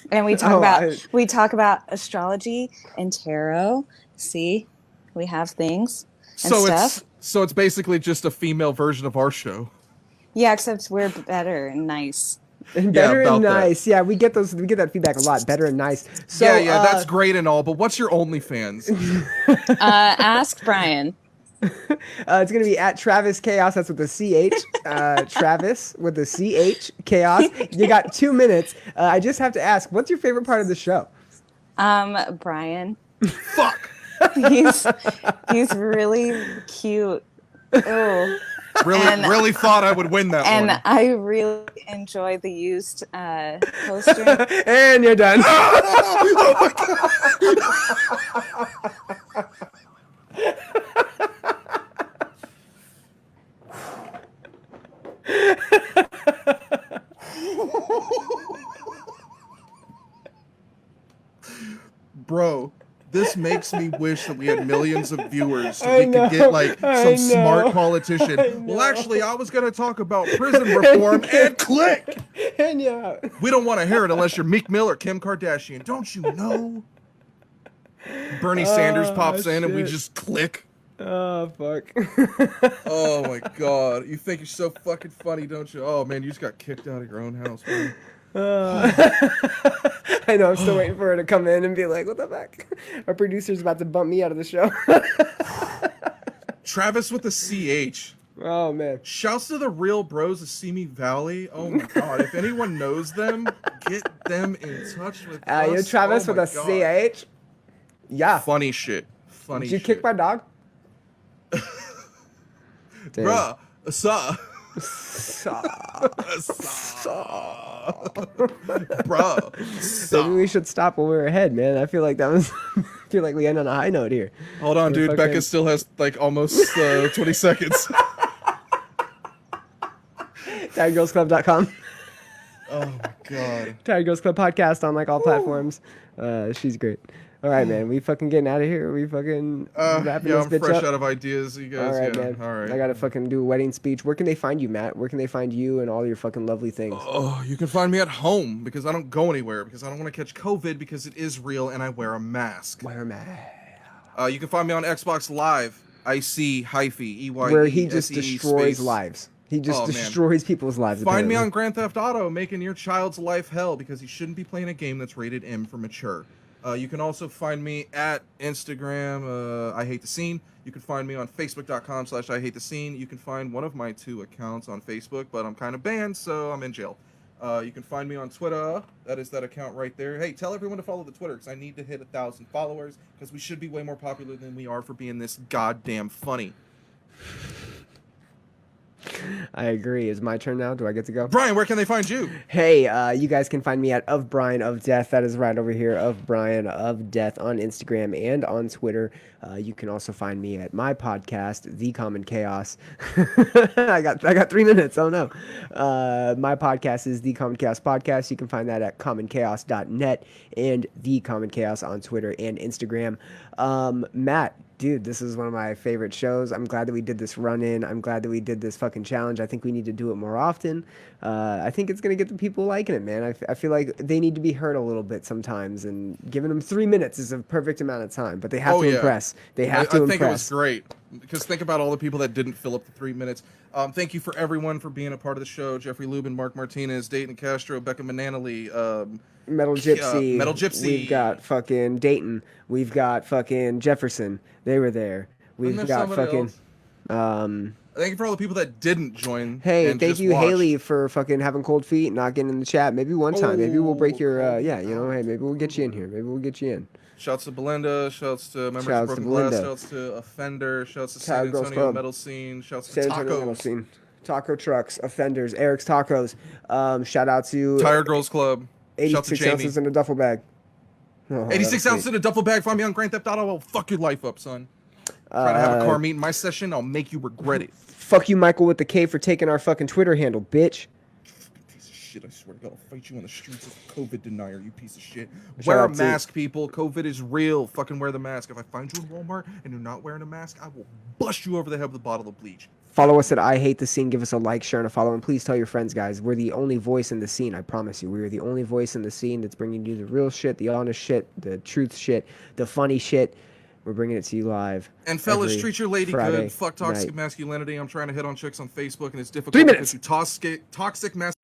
And we talk about astrology and tarot. See, we have things and stuff. So it's basically just a female version of our show. Yeah, except we're better and nice. And better about and that. nice. Yeah, we get that feedback a lot. Better and nice. So, yeah, that's great and all, but what's your OnlyFans? Ask Brian. It's gonna be at Travis Chaos. That's with the CH. Travis with the CH Chaos. You got 2 minutes. I just have to ask, what's your favorite part of the show? Brian. Fuck. He's really cute. Oh, Really thought I would win that And one. I really enjoy the used poster. And you're done. Bro, this makes me wish that we had millions of viewers so I we could get know, like I some smart know, politician. I Well, know. actually, I was gonna talk about prison reform and click. And yeah. We don't want to hear it unless you're Meek Mill or Kim Kardashian. Don't you know? Bernie Sanders pops in and we shit. just click. Oh fuck. Oh my god. You think you're so fucking funny, don't you? Oh man, you just got kicked out of your own house, man. I know, I'm still waiting for her to come in and be like, what the fuck? Our producer's about to bump me out of the show. Travis with the CH. Oh man. Shouts to the real bros of Simi Valley. Oh my god. If anyone knows them, get them in touch with us. You're Travis Oh with my a God. CH? Yeah. Funny shit. Funny Did you shit. kick my dog? Damn. Bruh. Bro. Maybe we should stop when we're ahead, man. I feel like that was. I feel like we end on a high note here. Hold on, dude. Fucking- Becca still has like almost 20 seconds. TiredGirlsClub.com. Oh my god. Tired Girls Club podcast on like all platforms. She's great. All right, man. We fucking getting out of here. We fucking wrapping Yeah, this I'm bitch fresh up. out of ideas. You guys, All right, yeah. man. All right. I gotta fucking do a wedding speech. Where can they find you, Matt? Where can they find you and all your fucking lovely things? Oh, you can find me at home because I don't go anywhere because I don't want to catch COVID because it is real and I wear a mask. Wear a mask. You can find me on Xbox Live. IC-EYE. Where he just destroys lives. He just Oh, man. destroys people's lives. Find me apparently. on Grand Theft Auto, making your child's life hell because he shouldn't be playing a game that's rated M for mature. You can also find me at Instagram, I Hate the Scene. You can find me on Facebook.com/I Hate the Scene. You can find one of my 2 accounts on Facebook, but I'm kind of banned, so I'm in jail. You can find me on Twitter. That is that account right there. Hey, tell everyone to follow the Twitter because I need to hit 1,000 followers because we should be way more popular than we are for being this goddamn funny. I agree. Is my turn now? Do I get to go? Brian, where can they find you? Hey, you guys can find me at Of Brian of Death. That is right over here, Of Brian of Death on Instagram and on Twitter. You can also find me at my podcast, The Common Chaos. I got 3 minutes. Oh no. My podcast is The Common Chaos Podcast. You can find that at commonchaos.net and The Common Chaos on Twitter and Instagram. Matt, dude, this is one of my favorite shows. I'm glad that we did this run-in. I'm glad that we did this fucking challenge. I think we need to do it more often. I think it's going to get the people liking it, man. I feel like they need to be heard a little bit sometimes, and giving them 3 minutes is a perfect amount of time, but they have to impress. They have to I think it was impress. great because think about all the people that didn't fill up the 3 minutes. Thank you for everyone for being a part of the show. Jeffrey Lubin, Mark Martinez, Dayton Castro, Becca Mananally, Metal Gypsy. Metal Gypsy. We've got fucking Dayton. We've got fucking Jefferson. They were there. We've Wasn't there got somebody fucking... Thank you for all the people that didn't join. Hey, and thank just you, watched. Haley, for fucking having cold feet, not getting in the chat. Maybe one time. Maybe we'll break your, hey, maybe we'll get you in here. Maybe we'll get you in. Shouts to Belinda. Shouts to members Shouts of to Broken Glass. Belinda. Shouts to Offender. Shouts to Tired San Girls Antonio Club. Metal Scene. Shouts to San Antonio Metal Tacos. Scene. Taco Trucks, Offenders, Eric's Tacos. Shout out to Tired Girls Club. Shout to 86 Jamie. ounces in a duffel bag. Oh, 86 that's ounces in a duffel bag. Find me on Grand Theft Auto. I'll fuck your life up, son. Try to have a car meet in my session. I'll make you regret it. Fuck you, Michael, with the K for taking our fucking Twitter handle, bitch. Piece of shit. I swear to God, I'll fight you on the streets as a COVID denier, you piece of shit. Shout Wear a out to- mask, people. COVID is real. Fucking wear the mask. If I find you in Walmart and you're not wearing a mask, I will bust you over the head with a bottle of bleach. Follow us at I Hate the Scene. Give us a like, share, and a follow. And please tell your friends, guys. We're the only voice in the scene. I promise you. We're the only voice in the scene that's bringing you the real shit, the honest shit, the truth shit, the funny shit. We're bringing it to you live. And fellas, every treat your lady Friday good. Fuck toxic night. masculinity. I'm trying to hit on chicks on Facebook, and it's difficult 3 because minutes. you toxic masculinity.